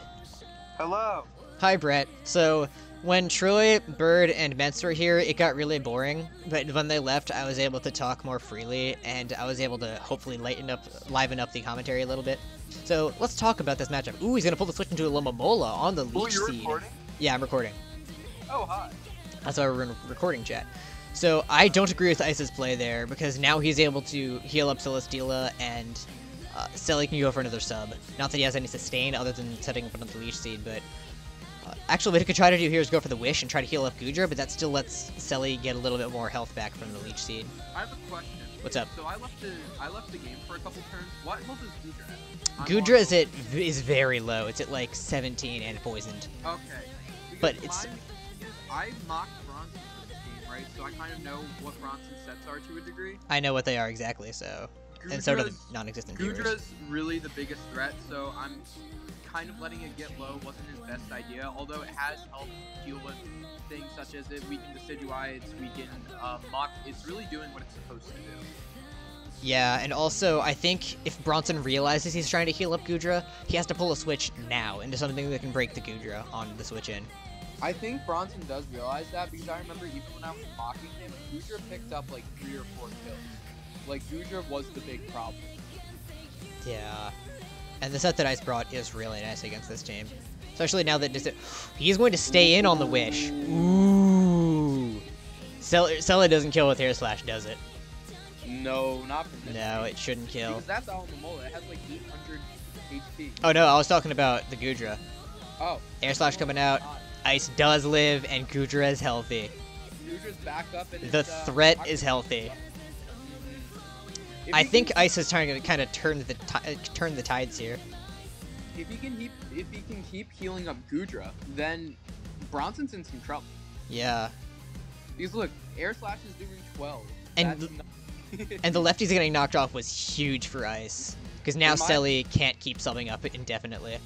Hello! Hi, Brett. So, when Troy, Bird, and Mets were here, it got really boring, but when they left, I was able to talk more freely, and I was able to hopefully liven up the commentary a little bit. So, let's talk about this matchup. Ooh, he's gonna pull the switch into a Lomomola on the Leech you're Seed. Recording? Yeah, I'm recording. Oh, hi. That's why we're in recording chat. So, I don't agree with Ice's play there, because now he's able to heal up Celesteela, and Selly can go for another sub. Not that he has any sustain other than setting up another Leech Seed, but actually what he could try to do here is go for the Wish and try to heal up Goodra, but that still lets Selly get a little bit more health back from the Leech Seed. I have a question. What's up? So I left the game for a couple turns. What health is Goodra at? Goodra is very low. It's at like 17 and poisoned. Okay. But it's... I mocked Bronson for this game, right? So I kind of know what Bronson's sets are to a degree. I know what they are exactly, so... And so do the non-existent viewers. Goodра's really the biggest threat, so I'm kind of letting it get low wasn't his best idea, although it has helped deal with things such as it weakened Decidueye, it's weakened Muck. It's really doing what it's supposed to do. Yeah, and also, I think if Bronson realizes he's trying to heal up Goodra, he has to pull a switch now into something that can break the Goodra on the switch in. I think Bronson does realize that, because I remember even when I was mocking him, Goodra picked up like 3 or 4 kills. Like, Goodra was the big problem. Yeah. And the set that Ice brought is really nice against this team. Especially now that he's going to stay in on the Wish. Ooh. Sella doesn't kill with Hair Slash, does it? No, not from this. No, it shouldn't kill. Because that's Alamomola. It has like 800 HP. Oh no, I was talking about the Gudra. Oh. Air Slash coming out. Ice does live, and Gudra is healthy. Gudra's back up and The threat is healthy. I think Ice is trying to kind of turn the tides here. If he can keep healing up Gudra, then Bronson's in some trouble. Yeah. Because look, Air Slash is doing 12. And and the lefties getting knocked off was huge for Ice. Because now Selly can't keep subbing up indefinitely.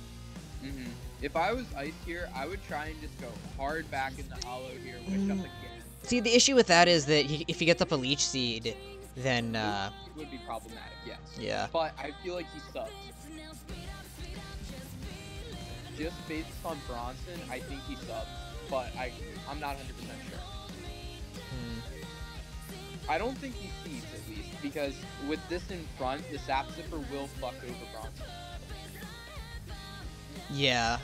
If I was Ice here, I would try and just go hard back in the hollow here, wish up again. See, the issue with that is that if he gets up a Leech Seed, then it would be problematic, yes. Yeah. But I feel like he subs. Just based on Bronson, I think he subs, but I'm not 100% sure. I don't think he sees at least, because with this in front, the Sap Zipper will fuck over Bronson. Yeah.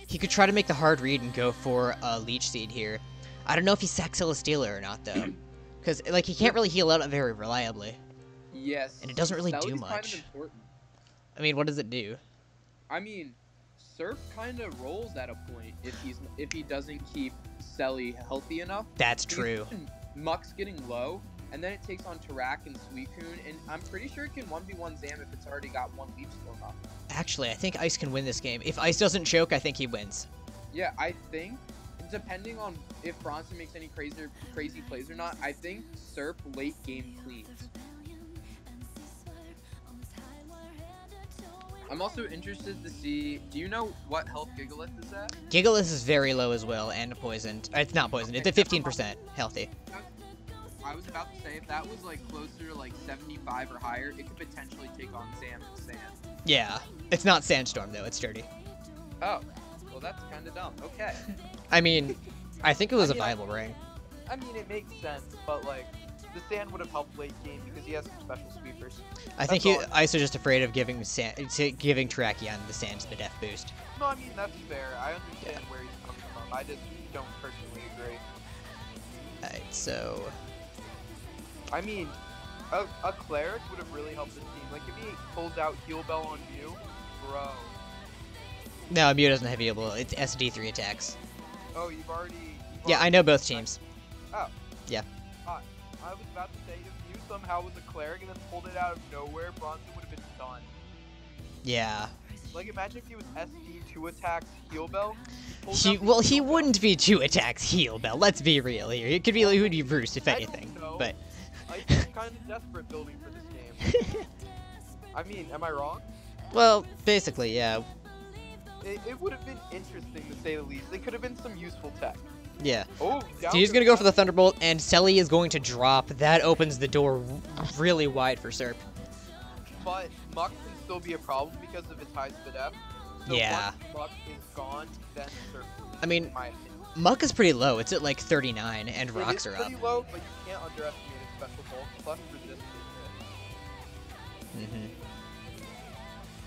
He could try to make the hard read and go for a Leech Seed here. I don't know if he sacks Celesteela or not, though. Because, like, he can't really heal out very reliably. Yes. And it doesn't really do Selly's much. Kind of important. I mean, what does it do? I mean, Surf kind of rolls at a point if he doesn't keep Selly healthy enough. That's true. Muck's getting low, and then it takes on Tarak and Suicune, and I'm pretty sure it can 1v1 Zam if it's already got one Leech Storm up. Actually, I think Ice can win this game. If Ice doesn't choke, I think he wins. Yeah, I think, depending on if Bronson makes any crazy plays or not, I think Surf late game cleans. I'm also interested to see, do you know what health Gigalith is at? Gigalith is very low as well, and poisoned. It's not poisoned, it's at 15% healthy. I was about to say, if that was like closer to like 75 or higher, it could potentially take on Zam and Sand. Yeah. It's not Sandstorm, though, it's Sturdy. Oh. Well, that's kind of dumb. Okay. I mean, I think it was a viable ring. I mean, it makes sense, but like, the Sand would have helped late game because he has some special sweepers. I think Ice is just afraid of giving Terrakion the Sand the death boost. No, I mean, that's fair. I understand where he's coming from. I just don't personally agree. Alright, so... I mean, a Cleric would have really helped this team. Like, if he pulls out Heal Bell on Mew, bro. No, Mew doesn't have healable. It's SD3 attacks. Oh, you've already... Yeah, I know both teams. Oh. Yeah. I was about to say, if Mew somehow was a Cleric and then pulled it out of nowhere, Bronson would have been done. Yeah. Like, imagine if he was SD 2 attacks Heal Bell. He wouldn't be 2 attacks Heal Bell. Let's be real here. It could be like, who'd be Roost, if anything. But... I think kind of desperate building for this game. I mean, am I wrong? Well, basically, yeah. It would have been interesting, to say the least. There could have been some useful tech. Yeah. Oh, so he's going to go for the Thunderbolt, and Selly is going to drop. That opens the door really wide for Serp. But Muck can still be a problem because of his high speed F. So yeah. once Muck is gone, then Serp. I mean, Muck is pretty low. It's at like 39, and rocks are up. It's pretty low, but you can't underestimate his special bulk plus resistance.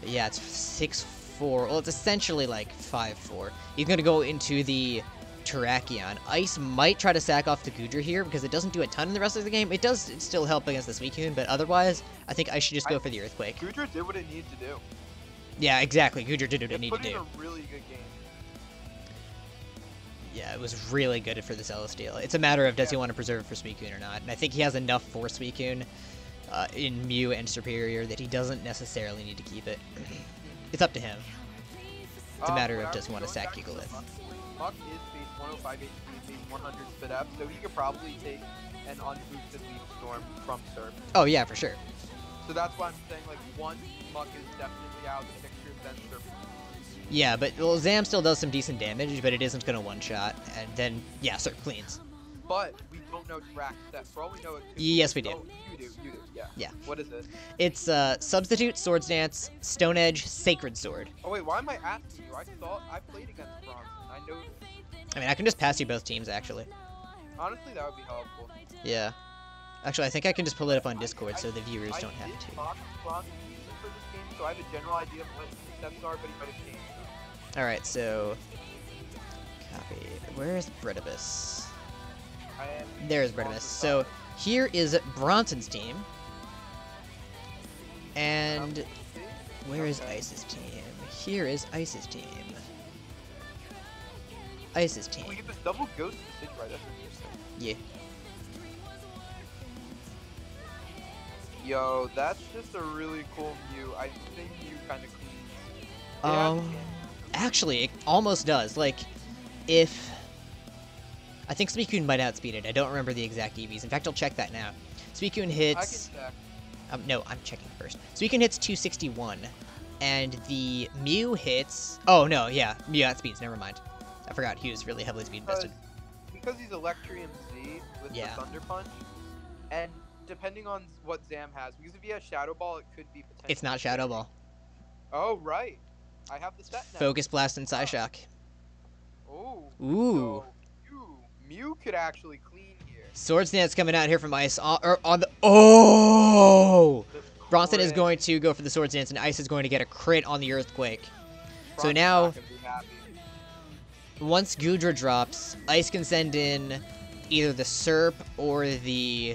But yeah, it's 6'4". Well, it's essentially like 5'4". He's going to go into the Terrakion. Ice might try to sack off the Gudra here because it doesn't do a ton in the rest of the game. It does still help against the Suicune, but otherwise, I think Ice should just go for the Earthquake. Gudra did what it needed to do. Yeah, exactly. Gudra did what it needed to do. It put in a really good game. Yeah, it was really good for the Celesteela. It's a matter of does he want to preserve it for Suicune or not. And I think he has enough for Suicune in Mew and Superior that he doesn't necessarily need to keep it. It's up to him. It's a matter of does he want to sack Gigalith. Muck is base 105 HP, base 100 spit up, so he could probably take an unboosted Leaf Storm from Surf. Oh yeah, for sure. So that's why I'm saying, like, once Muck is definitely out of the picture, then Surf. Yeah, but well, Zam still does some decent damage, but it isn't going to one-shot, and then, yeah, Surf cleans. But we don't know Drax set. For all we know, it could yes, we do. Oh, you do, yeah. Yeah. What is it? It's Substitute, Swords Dance, Stone Edge, Sacred Sword. Oh wait, why am I asking you? I played against Bronson. I know this. I mean, I can just pass you both teams, actually. Honestly, that would be helpful. Yeah. Actually, I think I can just pull it up on Discord so the viewers don't have to. Mock Bronson season for this game so I have a general idea of what the steps are, but he might have changed them. Alright, so... Copy. Where is Bredibus? There's Bredibus. So, here is Bronson's team. And... Where is Ice's team? Here is Ice's team. Ice's team. We get this double ghost to Sigma, that's interesting. Yeah. Yo, that's just a really cool Mew. I think Mew kind of cleans. Actually, it almost does. Like, if... I think Suicune might outspeed it. I don't remember the exact EVs. In fact, I'll check that now. Suicune hits... I can check. No, I'm checking first. Suicune hits 261, and the Mew hits... Oh, no, yeah. Mew outspeeds. Never mind. I forgot he was really heavily speed invested. Because he's Electrium Z with the Thunder Punch, and depending on what Zam has, because if he has Shadow Ball, it could be potentially... It's not Shadow Ball. Oh, right. I have the set now. Focus Blast and Psyshock. Oh. Ooh. So, Mew could actually clean here. Swords Dance coming out here from Ice on the... Oh! Bronson is going to go for the Swords Dance, and Ice is going to get a crit on the Earthquake. So now... Once Goodra drops, Ice can send in either the Serp or the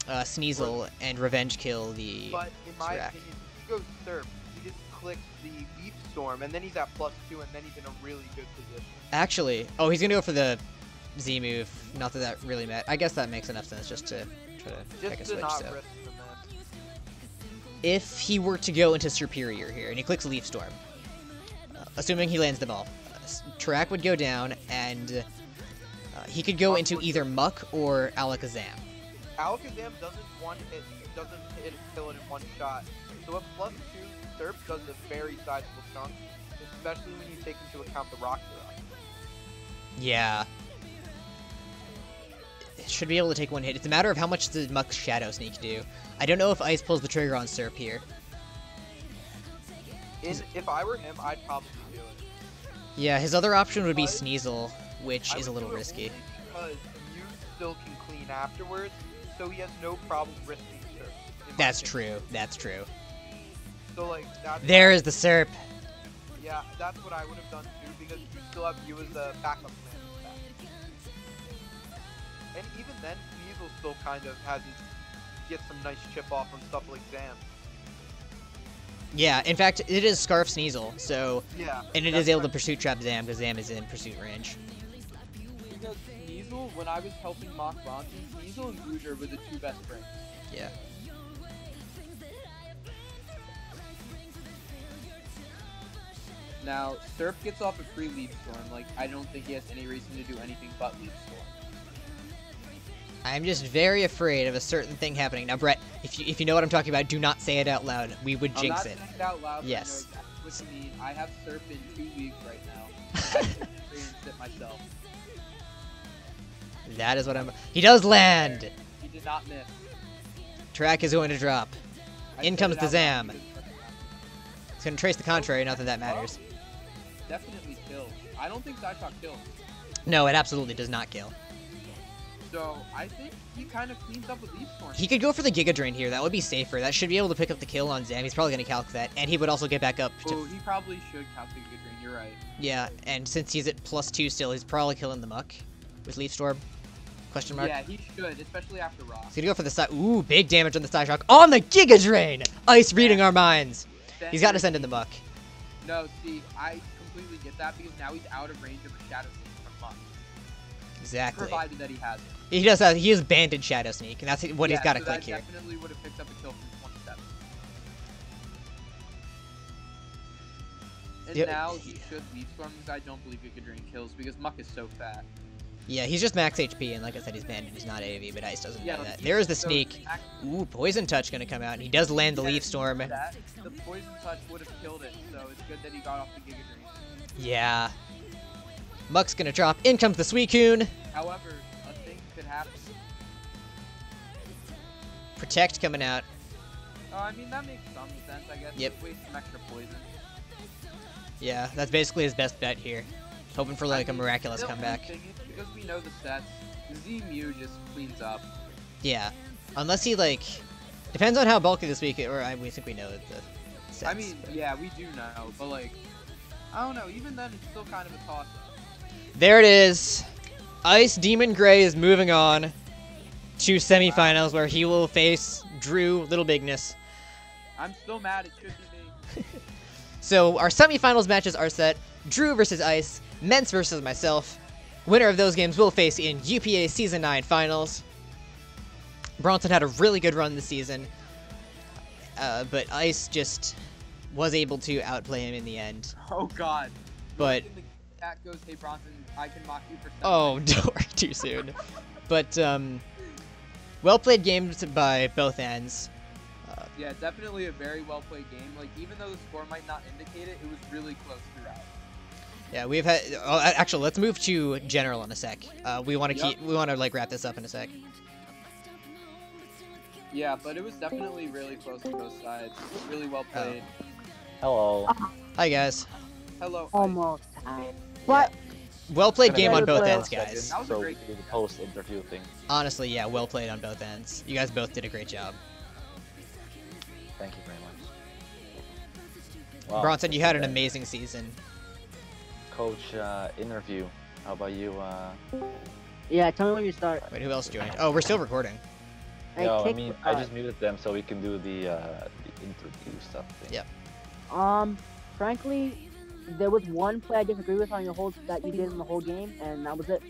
Sneasel and revenge kill the But in my Serac. opinion, if he goes Serp, he just clicks the Leaf Storm, and then he's at +2, and then he's in a really good position. Actually, oh, he's going to go for the Z move. Not that that really matters. I guess that makes enough sense just to try to pick a switch. Not So. risk the miss. If he were to go into Superior here, and he clicks Leaf Storm, assuming he lands the ball, Tarak would go down, and he could go into either Muck or Alakazam. Alakazam doesn't kill it in one shot. So a +2 Serp does a very sizable chunk, especially when you take into account the Rock Drop. Yeah. It should be able to take one hit. It's a matter of how much does Muck's Shadow Sneak do. I don't know if Ice pulls the trigger on Serp here. If I were him, I'd probably do it. Yeah, his other option would be Sneasel, which is a little risky. Because Mew still can clean afterwards, so he has no problem risking Serp. That's true. That's true. So like there is the Serp. Yeah, that's what I would have done too, because you still have Mew as a backup plan. And even then, Sneasel still kind of gets some nice chip off on stuff like Zam. Yeah, in fact, it is Scarf Sneasel, so... Yeah. And it is able to Pursuit Trap Zam, because Zam is in pursuit range. Because Sneasel, when I was helping mock Bronson, Sneasel and Goodra were the two best friends. Yeah. Now, Serp gets off a free Leaf Storm. Like, I don't think he has any reason to do anything but Leaf Storm. I'm just very afraid of a certain thing happening. Now, Brett, if you know what I'm talking about, do not say it out loud. We would jinx it. I'm not saying it out loud, yes. But I know exactly what you mean. I have Serp in 2 leagues right now. I can experience it myself. That is what I'm... He does land! He did not miss. Track is going to drop. In comes the Zam. Because It's going to trace the contrary, not that that matters. definitely kills. I don't think Psyshock kills. No, it absolutely does not kill. So, I think he kind of cleans up with Leaf Storm. He could go for the Giga Drain here. That would be safer. That should be able to pick up the kill on Zam. He's probably going to calc that. And he would also get back up to... Oh, he probably should count the Giga Drain. You're right. Yeah, and since he's at +2 still, he's probably killing the Muck with Leaf Storm. Question mark? Yeah, he should, especially after Rock. He's gonna go for the side. Ooh, big damage on the Psyshock on the Giga Drain! Ice reading our minds. He's got to send in the Muck. No, see, I completely get that because now he's out of range of a Shadow Sneak from Muck. Exactly. Provided that he has it. He does have. He has banded Shadow Sneak, and that's what he's got to click here. That definitely would have picked up a kill from 27. And Yep. now he should Leaf Storm because I don't believe Giga Drain kills because Muck is so fat. Yeah, he's just max HP, and like I said, he's banded. He's not AoV, but Ice doesn't know that. he- There is the so sneak. Ooh, Poison Touch gonna come out, and he does land the Yeah, Leaf Storm. The Poison Touch would have killed it, so it's good that he got off the Giga Drain. Yeah. Muck's gonna drop. In comes the Suicune. However, a thing could happen. Protect coming out. Oh, I mean, that makes some sense, I guess. Yep. Just waste some extra poison. Yeah, that's basically his best bet here. Hoping for like a miraculous The only comeback. thing is, because we know the sets, Z Mew just cleans up. Yeah, unless he like depends on how bulky this week. Or we think we know that the sense. I mean, yeah, we do know, but like, I don't know. Even then, it's still kind of a toss-up. There it is. Ice Demon Gray is moving on to semifinals where he will face Drew Little Bigness. I'm still mad. It should be me. So our semifinals matches are set. Drew versus Ice, Mence versus myself. Winner of those games will face in UPA Season 9 Finals. Bronson had a really good run this season, but Ice just was able to outplay him in the end. Oh God. But In the chat goes, hey Bronson, I can mock you for. oh, don't worry too soon. But well played games by both ends. Yeah, definitely a very well played game. Like even though the score might not indicate it, it was really close throughout. Yeah, we've had. Actually, let's move to general in a sec. We want to We want to like wrap this up in a sec. Yeah, but it was definitely really close to both sides. Really well played. Hello. Hi guys. Hello. Almost. But Well played Gonna game have on to both play ends, That guys. was a So great we do game. the post-interview thing. Honestly, yeah, well played on both ends. You guys both did a great job. Thank you very much. Wow. Bronson, you had an Okay. amazing season. Coach interview. How about you? yeah, tell me when you start. Wait, who else joined? Oh, we're still recording. No, I kicked mean the I butt. just muted them so we can do the interview stuff. Thing. Yeah. Frankly, there was one play I disagree with on your whole that you did in the whole game, and that was it.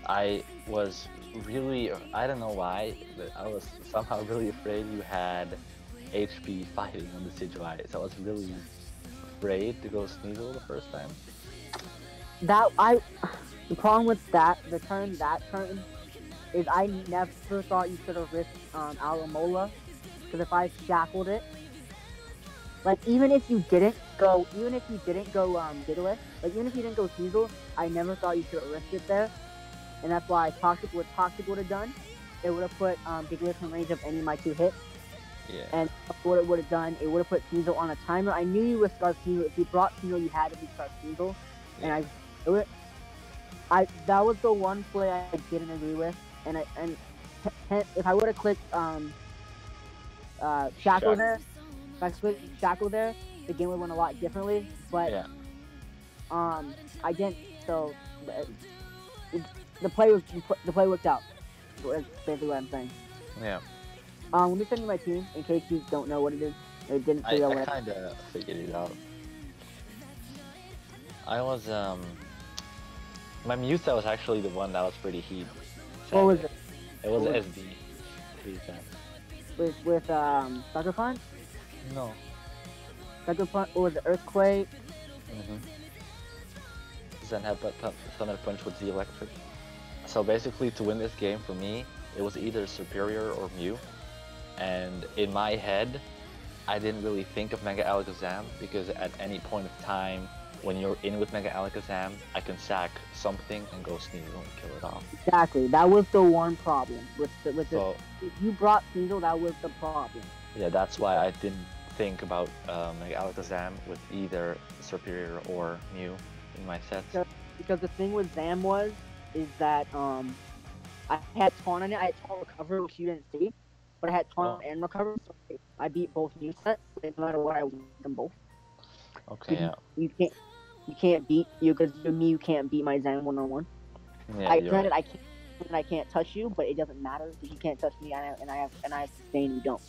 I was really, I don't know why, but I was somehow really afraid you had HP fighting on the Sigilite. So I was really afraid to go Sneasel the first time. The problem with that turn is I never thought you should have risked Alamola, because if I shackled it, like even if you didn't go Gigalith, like even if you didn't go Sneasel, I never thought you should have risked it there, and that's why Toxic would have done. It would have put Gigalith in range of any of my 2 hits. Yeah. And what it would have done, it would have put Sneasel on a timer. I knew you would start Sneasel. If you brought Sneasel, you had to be start Sneasel. And that was the one play I didn't agree with. And if I would have clicked Shackle there, if I clicked Shackle there, the game would have went a lot differently. But Yeah. I didn't. So the play worked out. That's basically what I'm saying. Yeah. Let me send you my team in case you don't know what it is. Or didn't I figure out what. kind of figured it out. I was my Musa was actually the one that was pretty heat. What was it? It was What was SD. Pretty sad. With Sucker Punch? No. Sucker Punch, or was it Earthquake? Then have Thunder Punch with the electric. So basically, to win this game for me, it was either Superior or Mew. And in my head, I didn't really think of Mega Alakazam because at any point of time, when you're in with Mega Alakazam, I can sack something and go Sneasel and kill it off. Exactly. That was the one problem with So if you brought Sneasel, that was the problem. yeah, that's why I didn't think about Mega Alakazam with either Superior or Mew in my sets. Because the thing with Zam is that I had Taunt on it. I had Taunt Recover, which you didn't see, but I had Taunt and Recover, so I beat both new sets. No matter what, I win them both. Okay, yeah. You can't beat you because you can't beat my Zam 1-on-1. Yeah, Granted, I can't touch you, but it doesn't matter because you can't touch me, and I have sustain, you don't.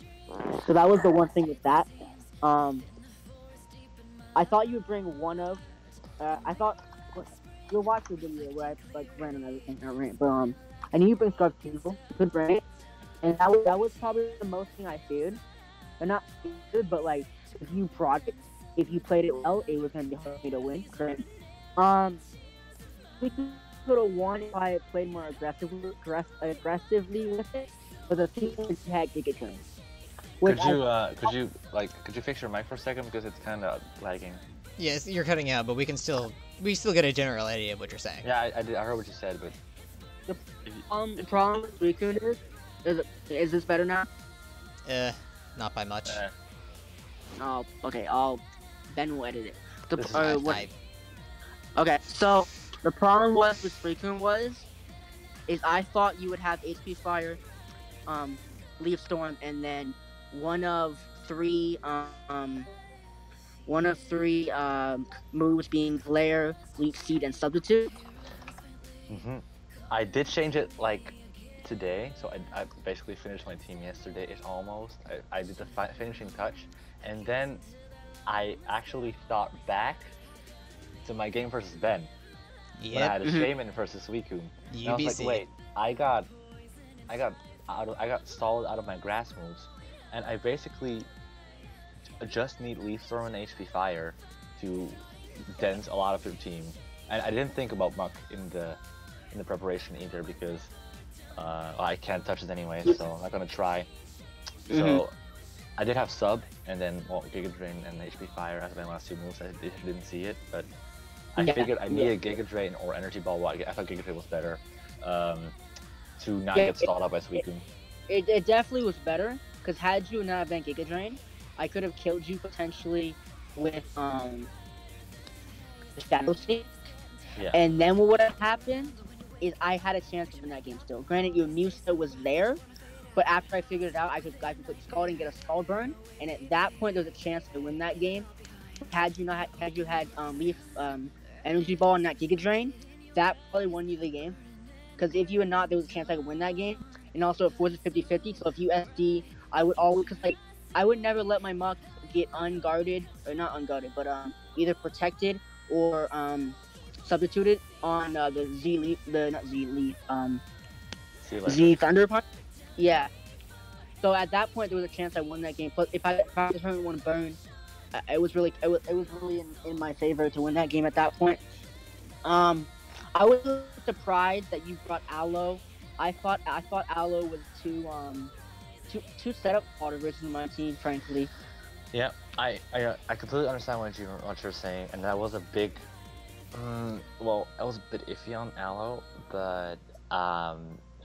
So that was the one thing with that. I thought you would bring one of. I thought you'll watch the video where I like ran and everything. Not ran, but I knew you bring Scarf Teasel. You could bring it, and that was probably the most thing I feared. But not feared, but like if you brought it, if you played it well, it was gonna be hard for me to win. We could have won if I had played more aggressively with it. But the thing is, you had Giga Turns. Could you fix your mic for a second because it's kind of lagging? Yes, you're cutting out, but we still get a general idea of what you're saying. Yeah, I heard what you said, but The problem with Suicune is this better now? Not by much. Oh, okay. Ben will edit it. This is Okay, so the problem with Suicune is I thought you would have HP Fire, Leaf Storm, and then one of three moves being Glare, Leech Seed, and Substitute. I did change it like today, so I basically finished my team yesterday. It's almost. I did the finishing touch, and then I actually thought back to my game versus Ben. When I had a Shaman versus Suicune. And I was like, wait, I got stalled out of my grass moves, and I basically just need Leaf Throw and HP Fire to dent a lot of their team. And I didn't think about Muck in the preparation either because I can't touch it anyway, so I'm not gonna try. So I did have Sub and then Giga Drain and HP Fire as my last two moves. I didn't see it, but I figured I needed Giga Drain or Energy Ball. Well, I thought Giga Drain was better to not get stalled out by Suicune. It definitely was better because had you not been Giga Drain, I could have killed you potentially with the Shadow Sneak. Yeah. And then what would have happened is I had a chance to win that game still. Granted, your new set was there, but after I figured it out, I could put Scald and get a Scald Burn, and at that point, there was a chance to win that game. Had you had Leaf Energy Ball and not Giga Drain, that probably won you the game. Because if you had not, there was a chance I could win that game. And also, it was 50-50. So if you SD, I would always, I would never let my Muck get unguarded, or not unguarded, but either protected or substituted on the Z Thunder Punch. Yeah. So at that point, there was a chance I won that game. But if I didn't want to burn, it was really in my favor to win that game at that point. I was surprised that you brought Aloe. I thought Aloe was too setup water versus my team, frankly. Yeah, I completely understand what you're saying, and that was a big. Well, I was a bit iffy on Aloe, but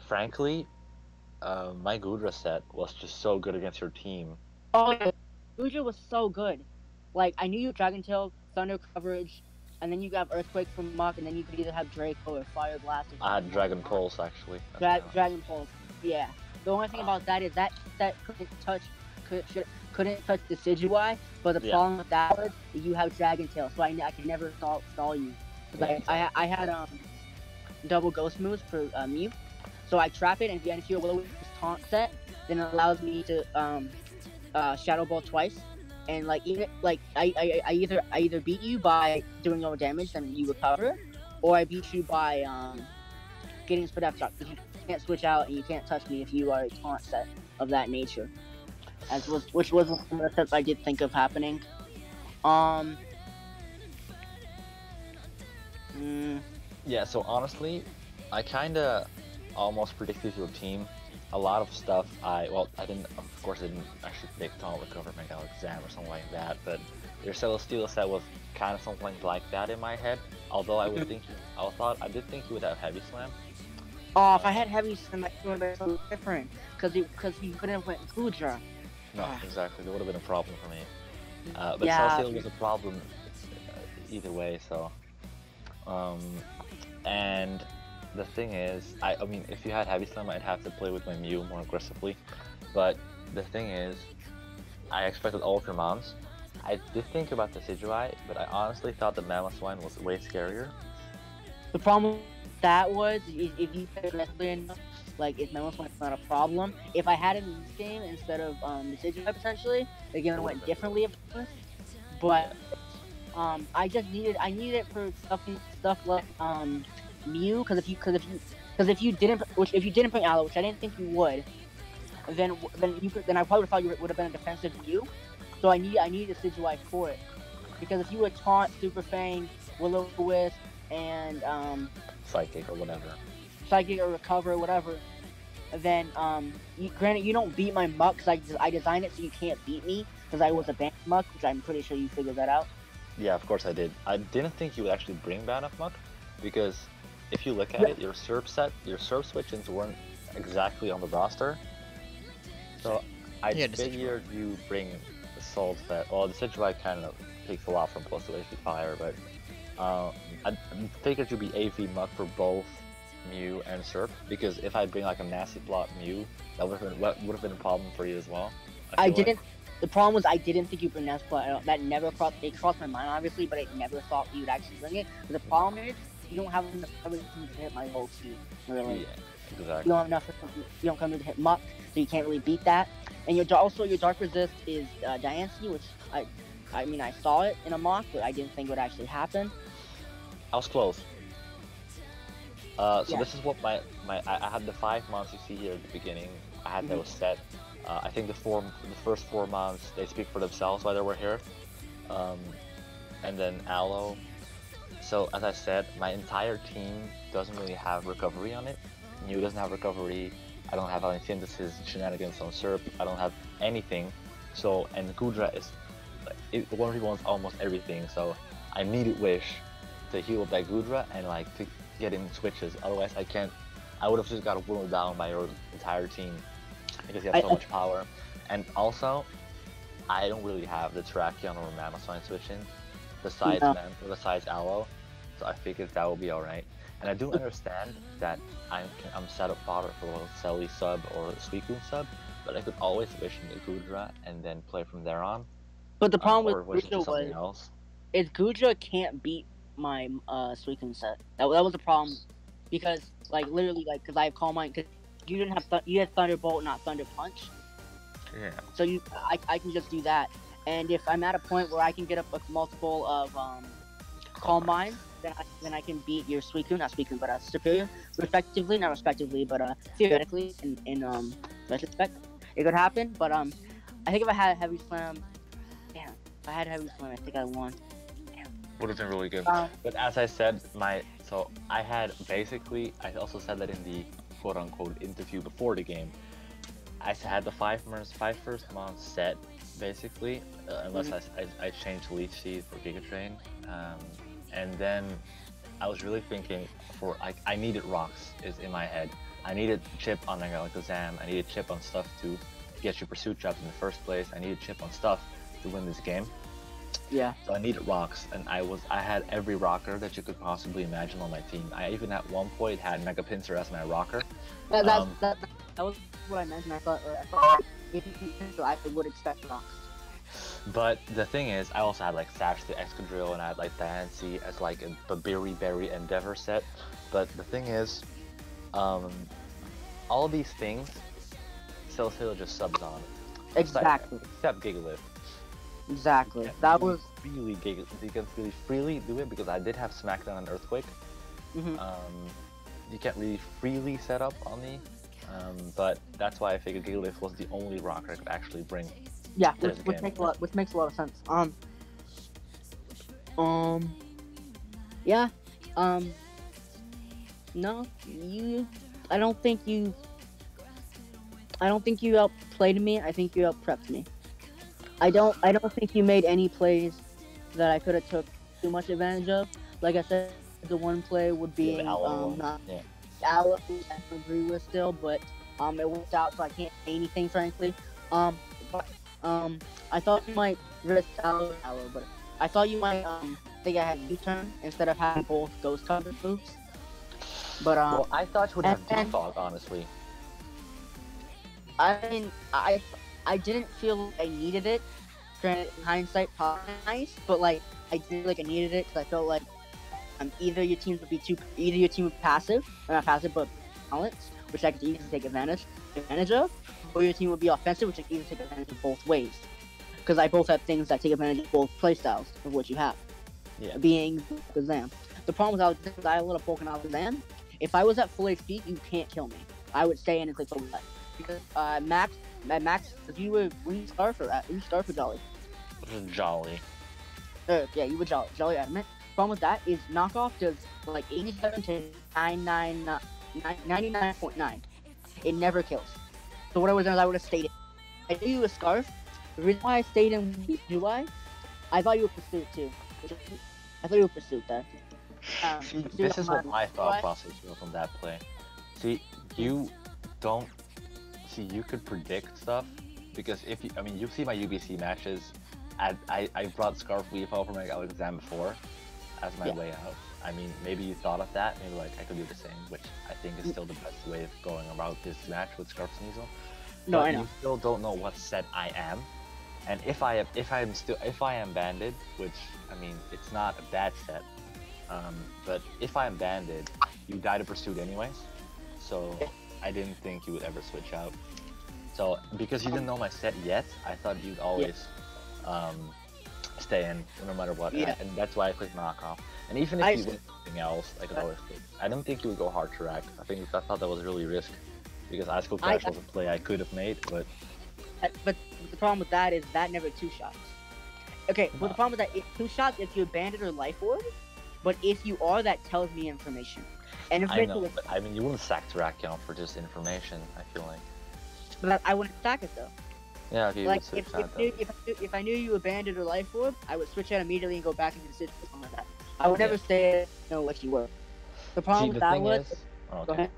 frankly, my Gudra set was just so good against your team. Oh yeah, Gudra was so good. Like I knew you Dragon Tail, Thunder coverage, and then you got Earthquake from Muck, and then you could either have Draco or Fire Blast. I had Dragon Pulse actually. Dragon Pulse. Yeah. The only thing about that is that couldn't touch the Decidueye, but the problem with that was you have Dragon Tail, so I could never stall you. I had double Ghost moves for Mew, so I trap it, and if your Willow taunt set, then it allows me to Shadow Ball twice, and I either beat you by doing no damage, then you recover, or I beat you by getting split up shot. You can't switch out and you can't touch me if you are a taunt set of that nature. Which was one of the sets I did think of happening. Yeah, so honestly, I kinda almost predicted your team. A lot of stuff I didn't actually predict Taunt Recover Mega Exam or something like that, but your Celesteela set was kind of something like that in my head. Although I did think you would have Heavy Slam. Oh, if I had Heavy Slam, that would have been so different. Because he couldn't have went Gudra. No, exactly. There would have been a problem for me. But Celesteela was a problem either way, so. And the thing is, I mean, if you had Heavy Slam, I'd have to play with my Mew more aggressively. But the thing is, I expected all of your mons. I did think about the Decidueye, but I honestly thought the Mamoswine was way scarier. The problem with that was, if you play aggressively enough, if Mamoswine's not a problem. If I had it in this game instead of the Decidueye potentially, the game went differently, of course. But I needed it for stuff like Mew, because if you didn't bring Aloe, which I didn't think you would, then I probably thought you would have been a defensive Mew. So I needed a Decidueye for it, because if you would taunt Super Fang, Will-O-Wisp, and Psychic or whatever, Psychic or Recover or whatever, then granted you don't beat my Muck because I designed it so you can't beat me because I was a Banff Muck, which I'm pretty sure you figured that out. Yeah, of course I did. I didn't think you would actually bring Banff Muck, because if you look at it, your Surf switch-ins weren't exactly on the roster. So I figured you bring the Salt set. Well, the Decidueye kind of takes a lot from plus 2 HP Fire, but I figured you'd be AV Muck for both Mew and Surf, because if I bring a nasty plot Mew, that would have been a problem for you as well. The problem was I didn't think you pronounced play. That never crossed. It crossed my mind, obviously, but it never thought you would actually bring it. But the problem is you don't have enough coverage to hit my whole team. Really, Yeah, you exactly. don't have enough. You don't come to hit Muck, so you can't really beat that. And your dark resist is Diancie, which I mean I saw it in a mock, but I didn't think it would actually happen. I was close. So Yeah. this is what I had the 5 months you see here at the beginning. I had those set. I think the first 4 months they speak for themselves why they were here. And then Aloe. So as I said, my entire team doesn't really have recovery on it. Mew doesn't have recovery. I don't have any synthesis shenanigans on Serp. I don't have anything. So and Gudra is the 1v1's almost everything. So I needed Wish to heal that Gudra and like to get in switches. Otherwise I can't. I would have just got whittled down by your entire team because you have so much power. And also, I don't really have the Tracheon or Mammoth switching besides besides Aloe. So I figured that would be alright. And I do understand that I'm set up fodder for a Selly sub or a Suicune sub, but I could always wish in the Gudra and then play from there on. But the problem or with wish into something Gudra else. is Gudra can't beat my Suicune set. That was the problem because like literally like because I have Calm Mind because you didn't have you had Thunderbolt not Thunder Punch. Yeah. So I can just do that, and if I'm at a point where I can get up a multiple of Calm Mind, then I can beat your Suicune, not Suicune, but Superior, respectively, not respectively, but theoretically in retrospect, it could happen. But I think if I had Heavy Slam, damn, if I had Heavy Slam, I think I won. Would have been really good. But as I said, so I had basically, I also said that in the quote-unquote interview before the game, I had the 5 first months set, basically, unless I changed Leech Seed for Giga Train. And then I was really thinking I needed rocks is in my head. I needed chip on Alakazam, I needed chip on stuff to get your pursuit trap in the first place, I needed chip on stuff to win this game. Yeah. So I needed rocks, and I had every rocker that you could possibly imagine on my team. I even at one point had Mega Pinsir as my rocker. That was what I mentioned. I thought if you Pinsir, I would expect rocks. But the thing is, I also had like Sash the Excadrill, and I had like Diancie as like a Berry Endeavor set. But the thing is, all these things, Celesteela just subs on. Exactly. Except Gigalith. Exactly. That was really you can really freely do it because I did have Smackdown and Earthquake. You can't really freely set up on me, but that's why I figured Gigalith was the only rocker I could actually bring. Yeah, which makes a lot of sense. Yeah. No, I don't think you outplayed me. I think you outprepped me. I don't think you made any plays that I could have took too much advantage of. Like I said, the one play would be not Aloe, I agree with still, but it worked out, so I can't say anything frankly. But I thought you might risk Aloe, but I thought you might think I had U-turn instead of having both ghost cover moves. But well, I thought you would have Defog, honestly. I mean, I didn't feel like I needed it. Granted, in hindsight, probably nice, but like I didn't feel like I needed it because I felt like either your team would be passive, or not passive, but balanced, which I could easily take advantage of, or your team would be offensive, which I could easily take advantage of both ways. Because I both have things that take advantage of both playstyles of what you have. Yeah. Being Alakazam. The problem is I have a little poke on Alakazam. If I was at full HP, you can't kill me. I would stay in and click over that. Because Max, if you were Scarf or Jolly. Jolly. Yeah, you were Jolly Adamant. Problem with that is knockoff does like 87 to 99.9. It never kills. So what I would have done is I would have stayed in. I knew you were Scarf. The reason why I stayed in UI, I thought you were Pursuit too. I thought you were Pursuit there. This is what my thought process was on that play. See, you could predict stuff because you see my UBC matches. I brought Scarf Weave over my Alakazam before as my way out. I mean, maybe you thought of that. Maybe like I could do the same, which I think is still the best way of going about this match with Scarf Sneasel. No, but I know. You still don't know what set I am, And if I am banded, which I mean it's not a bad set, but if I am banded, you die to pursuit anyways. So I didn't think you would ever switch out. So because you didn't know my set yet, I thought you'd always stay in no matter what, and that's why I clicked knockoff. And even if you went something else, I could always click. I don't think you would go hard track. I thought that was really risk because Ice Cold Crash was a play I could have made, but the problem with that is that never 2 shots. Okay, well the problem with that is 2 shots if you're banded or life orb, but if you are, that tells me information. And I know, but I mean you wouldn't sack Terrakion for just information. I feel like. But I wouldn't stack it though. Yeah, okay, like if I knew you abandoned or life orb, I would switch out immediately and go back into the system like that. I would never say know what you were. The problem with that was. Oh, okay. Go ahead.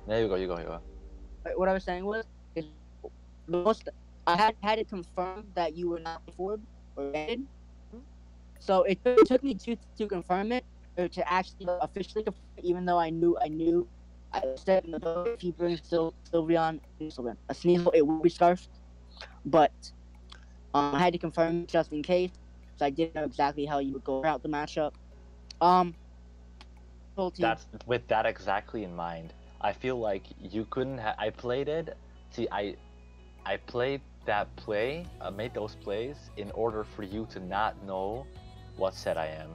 There you go. What I was saying was, is I had to confirm that you were not life orb or abandoned. So it took me to confirm it, or to actually officially confirm it, even though I knew. I said in the book, if he brings Sylveon, a Sneasel, it will be Scarf. But I had to confirm just in case, so I didn't know exactly how you would go about the matchup. That's with that exactly in mind. I feel like you couldn't have. I played it. See, I played that play. I made those plays in order for you to not know what set I am.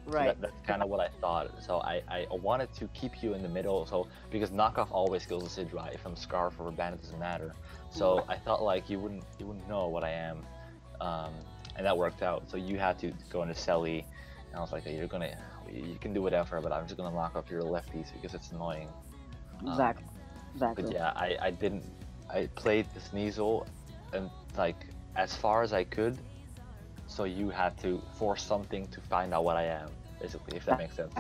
Right. So that's kind of what I thought. So I wanted to keep you in the middle. So because knockoff always kills the Sidra. If I'm Scarf or Bandit, it doesn't matter. So I thought like you wouldn't know what I am, and that worked out. So you had to go into Selly, and I was like, hey, you can do whatever, but I'm just gonna knock off your lefties because it's annoying. Exactly. But yeah, I played the Sneasel, and like as far as I could. So you had to force something to find out what I am, basically, if that makes sense.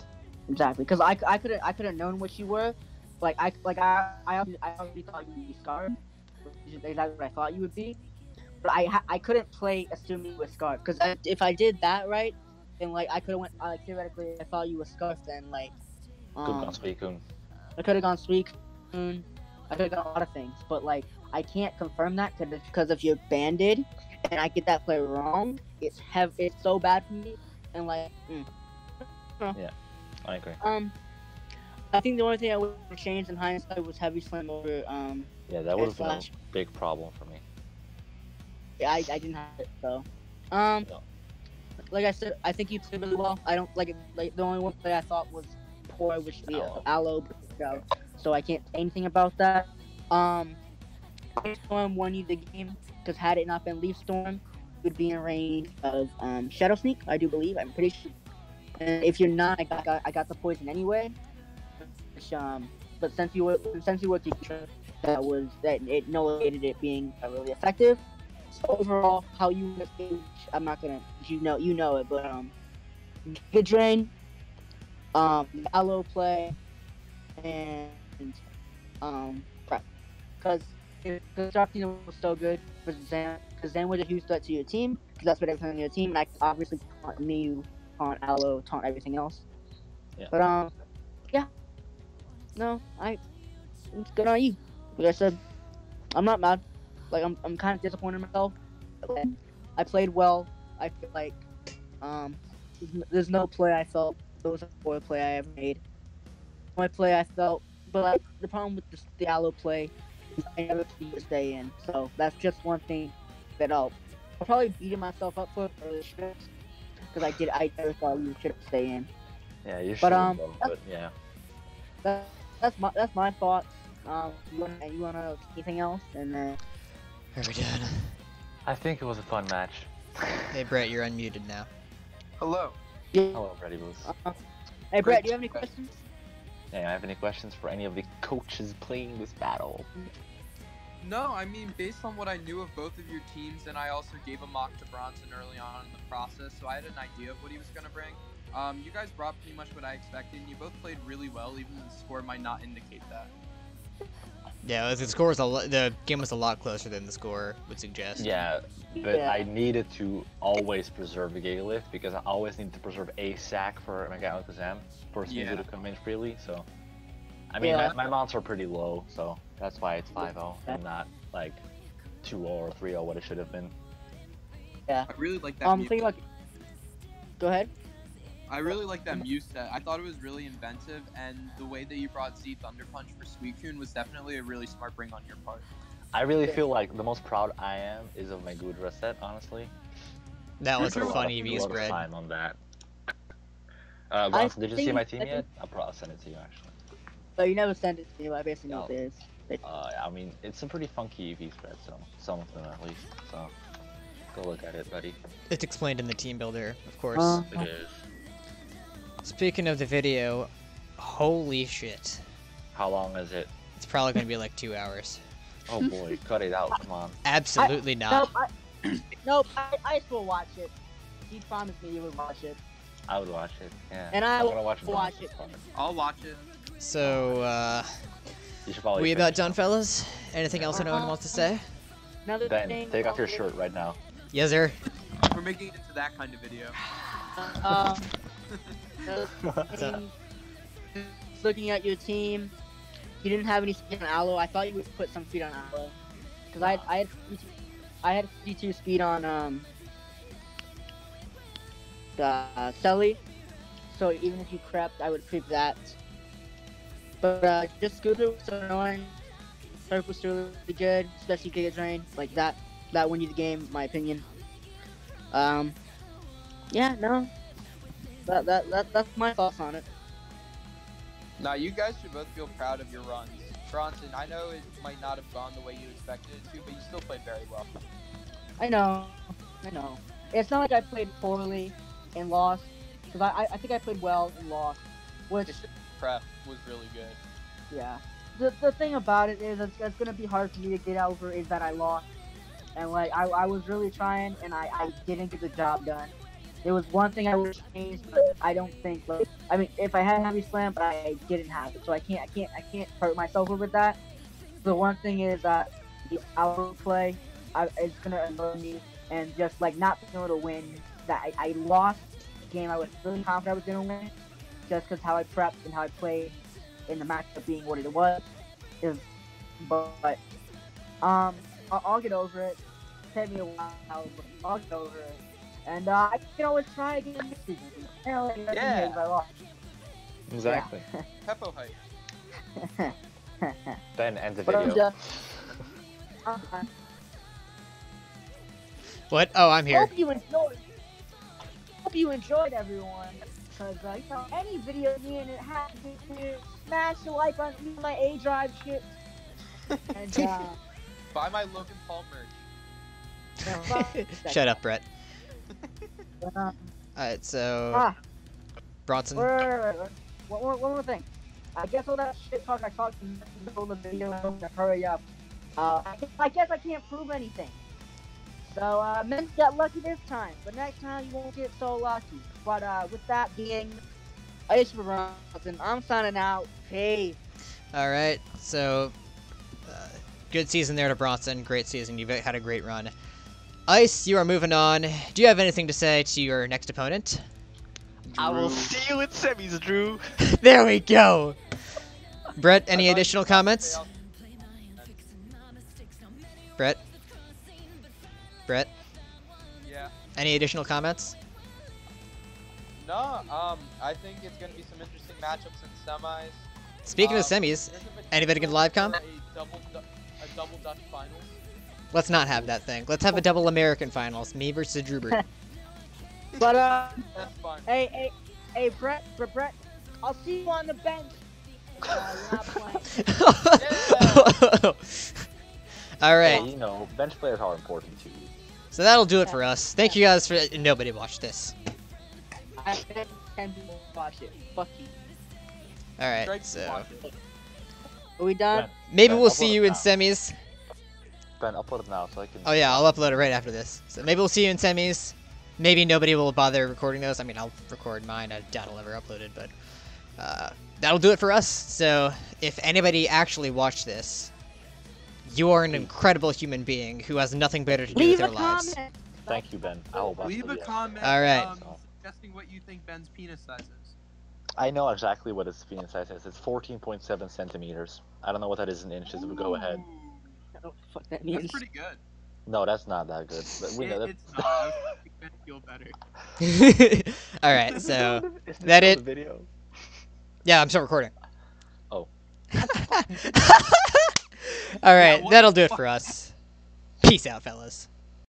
Exactly, because I could have known what you were, I already thought you'd be Scarred, which is exactly what I thought you would be, but I couldn't play assuming you were Scarred, because if I did that right, then I could have went theoretically I thought you were Scarf, then Could have gone Suicune. I could have gone Suicune, I could have gone a lot of things, but I can't confirm that because if you're banded and I get that play wrong, it's so bad for me, and Yeah, I agree. I think the only thing I would have changed in hindsight was Heavy Slam over Yeah, that would have been a big problem for me. Yeah, I didn't have it, so No. Like I said, I think you played really well. I don't like the only one play I thought was poor, which the Aloe, so I can't say anything about that. Storm won you the game because had it not been Leaf Storm, you would be in range of Shadow Sneak, I do believe. I'm pretty sure. And if you're not, I got the poison anyway. Which, but since you were teacher, that it annihilated it being really effective. So overall, how you stage, I'm not gonna, you know it, but Giga Drain, Aloe play, and Prep, because Darkina was so good for Zan, because Zan was a huge threat to your team, because that's what everything on your team, and I could obviously taunt Mew, taunt Aloe, taunt everything else. Yeah. But yeah, no, it's good on you. Like I said, I'm not mad. I'm kind of disappointed in myself. I played well. I feel like there's no play I felt there was a poor play I ever made. My play I felt, but the problem with the Aloe play is I never see to stay in. So that's just one thing that I'll probably beating myself up for early strips because I never thought you should stay in. Yeah, you should. But yeah. That's my thoughts. You wanna anything else? And Are we done? I think it was a fun match. Hey Brett, you're unmuted now. Hello. Hello, Freddy Boost. Hey Brett, do you have any questions? Hey, I have any questions for any of the coaches playing this battle? No, I mean, based on what I knew of both of your teams, and I also gave a mock to Bronson early on in the process, so I had an idea of what he was going to bring. You guys brought pretty much what I expected, and you both played really well, even though the score might not indicate that. Yeah, the game was a lot closer than the score would suggest. Yeah, but I needed to always preserve the Gigalith because I always need to preserve a sack for Mega Alakazam for Sneasel to come in freely. So, I mean, my mounts are pretty low, so that's why it's 5-0 and not like 2-0 or 3-0 what it should have been. Yeah. I really like that. Mute. Think about. Go ahead. I really like that Mew set. I thought it was really inventive, and the way that you brought Z Thunder Punch for Suicune was definitely a really smart bring on your part. I really feel like the most proud I am is of my Gudra set, honestly. That was a True. funny V A lot of spread. time on that. Bronson, did you see my team yet? I'll probably send it to you actually. But you never sent it to me. I basically know what it is. I mean, it's a pretty funky V spread, so some of them at least. So go look at it, buddy. It's explained in the team builder, of course. It is. Speaking of the video, holy shit. How long is it? It's probably going to be like 2 hours. Oh boy, cut it out, come on. Absolutely not. Nope, I will watch it. He promised me he would watch it. I would watch it, yeah. And I I'm will gonna watch it. I'll watch it. So, You should probably we finish about it. done, fellas? Anything else anyone wants to say? Another Ben, thing. take off your shirt right now. Yes, sir. We're making it into that kind of video. Looking at your team, you didn't have any speed on Aloe. I thought you would put some speed on Aloe, because I had 52 speed on the Selly. So even if you crept, I would creep that. But just Scooter was so annoying. Surf was really good, especially Giga Drain. Like that won you the game, in my opinion. Yeah, no. That's my thoughts on it. Now, you guys should both feel proud of your runs. Bronson, I know it might not have gone the way you expected it to, but you still played very well. I know. It's not like I played poorly and lost, because I think I played well and lost. Which, Prep was really good. yeah. The thing about it is, it's gonna be hard for me to get over is that I lost. And like, I was really trying, and I didn't get the job done. There was one thing I would change, but I don't think, like, I mean, if I had Heavy Slam, but I didn't have it, so I can't hurt myself over that. The one thing is that the outplay is gonna annoy me, and just like not being able to win. That I lost the game I was really confident I was gonna win, just because how I prepped and how I played in the matchup being what it was. But I'll get over it. Take me a while, but I'll get over it. And I can always try again next season. Yeah. I lost. Exactly. Peppo hype. Ben, end the But video. What? Oh, I'm here. Hope you enjoyed, everyone. Because you know, any video me and it has to be clear. Smash the like on my A drive shit. And Buy my Logan Paul merch. Shut up, Brett. Alright, so... Bronson. One more thing. I guess all that shit talk I talked in the middle of the video, I'm gonna hurry up. I guess I can't prove anything. So, men got lucky this time, but next time you won't get so lucky. But, with that being, Ice for Bronson, I'm signing out. Peace. Alright, so... good season there to Bronson. Great season. You've had a great run. Ice, you are moving on. Do you have anything to say to your next opponent? I will see you in semis, Drew. There we go. Brett, any additional comments? Brett? Yeah. Any additional comments? No, I think it's gonna be some interesting matchups in semis. Speaking of semis, anybody get livecom? A double Dutch finals. Let's not have that thing. Let's have a double American finals. Me versus Drubert. But, That's fine. hey, Brett, I'll see you on the bench. You're not playing. Alright. Yeah, you know, bench players are important too. So that'll do it for us. Thank you guys for... Nobody watched this. I bet 10 people watch it. Fuck you. Alright, so... Are we done? Ben, Maybe Ben, we'll upload see it you in now. semis. Ben, upload it now so I can... Oh yeah, I'll upload it right after this. So maybe we'll see you in semis. Maybe nobody will bother recording those. I mean, I'll record mine. I doubt I'll ever upload it, but... that'll do it for us. So, if anybody actually watched this, you are an incredible human being who has nothing better to do with Leave their a lives. comment. Thank you, Ben. I will watch Leave the a video. comment. Alright. Suggesting what you think Ben's penis size is. I know exactly what its penis size is. It's 14.7 centimeters. I don't know what that is in inches, but go ahead. I don't know what the fuck that That's means. pretty good. No, that's not that good. But we know that. It's not. I was trying to feel better. All right, so Is this that still it? the video? Yeah, I'm still recording. Oh. All right, what that'll the do it fuck? for us. Peace out, fellas.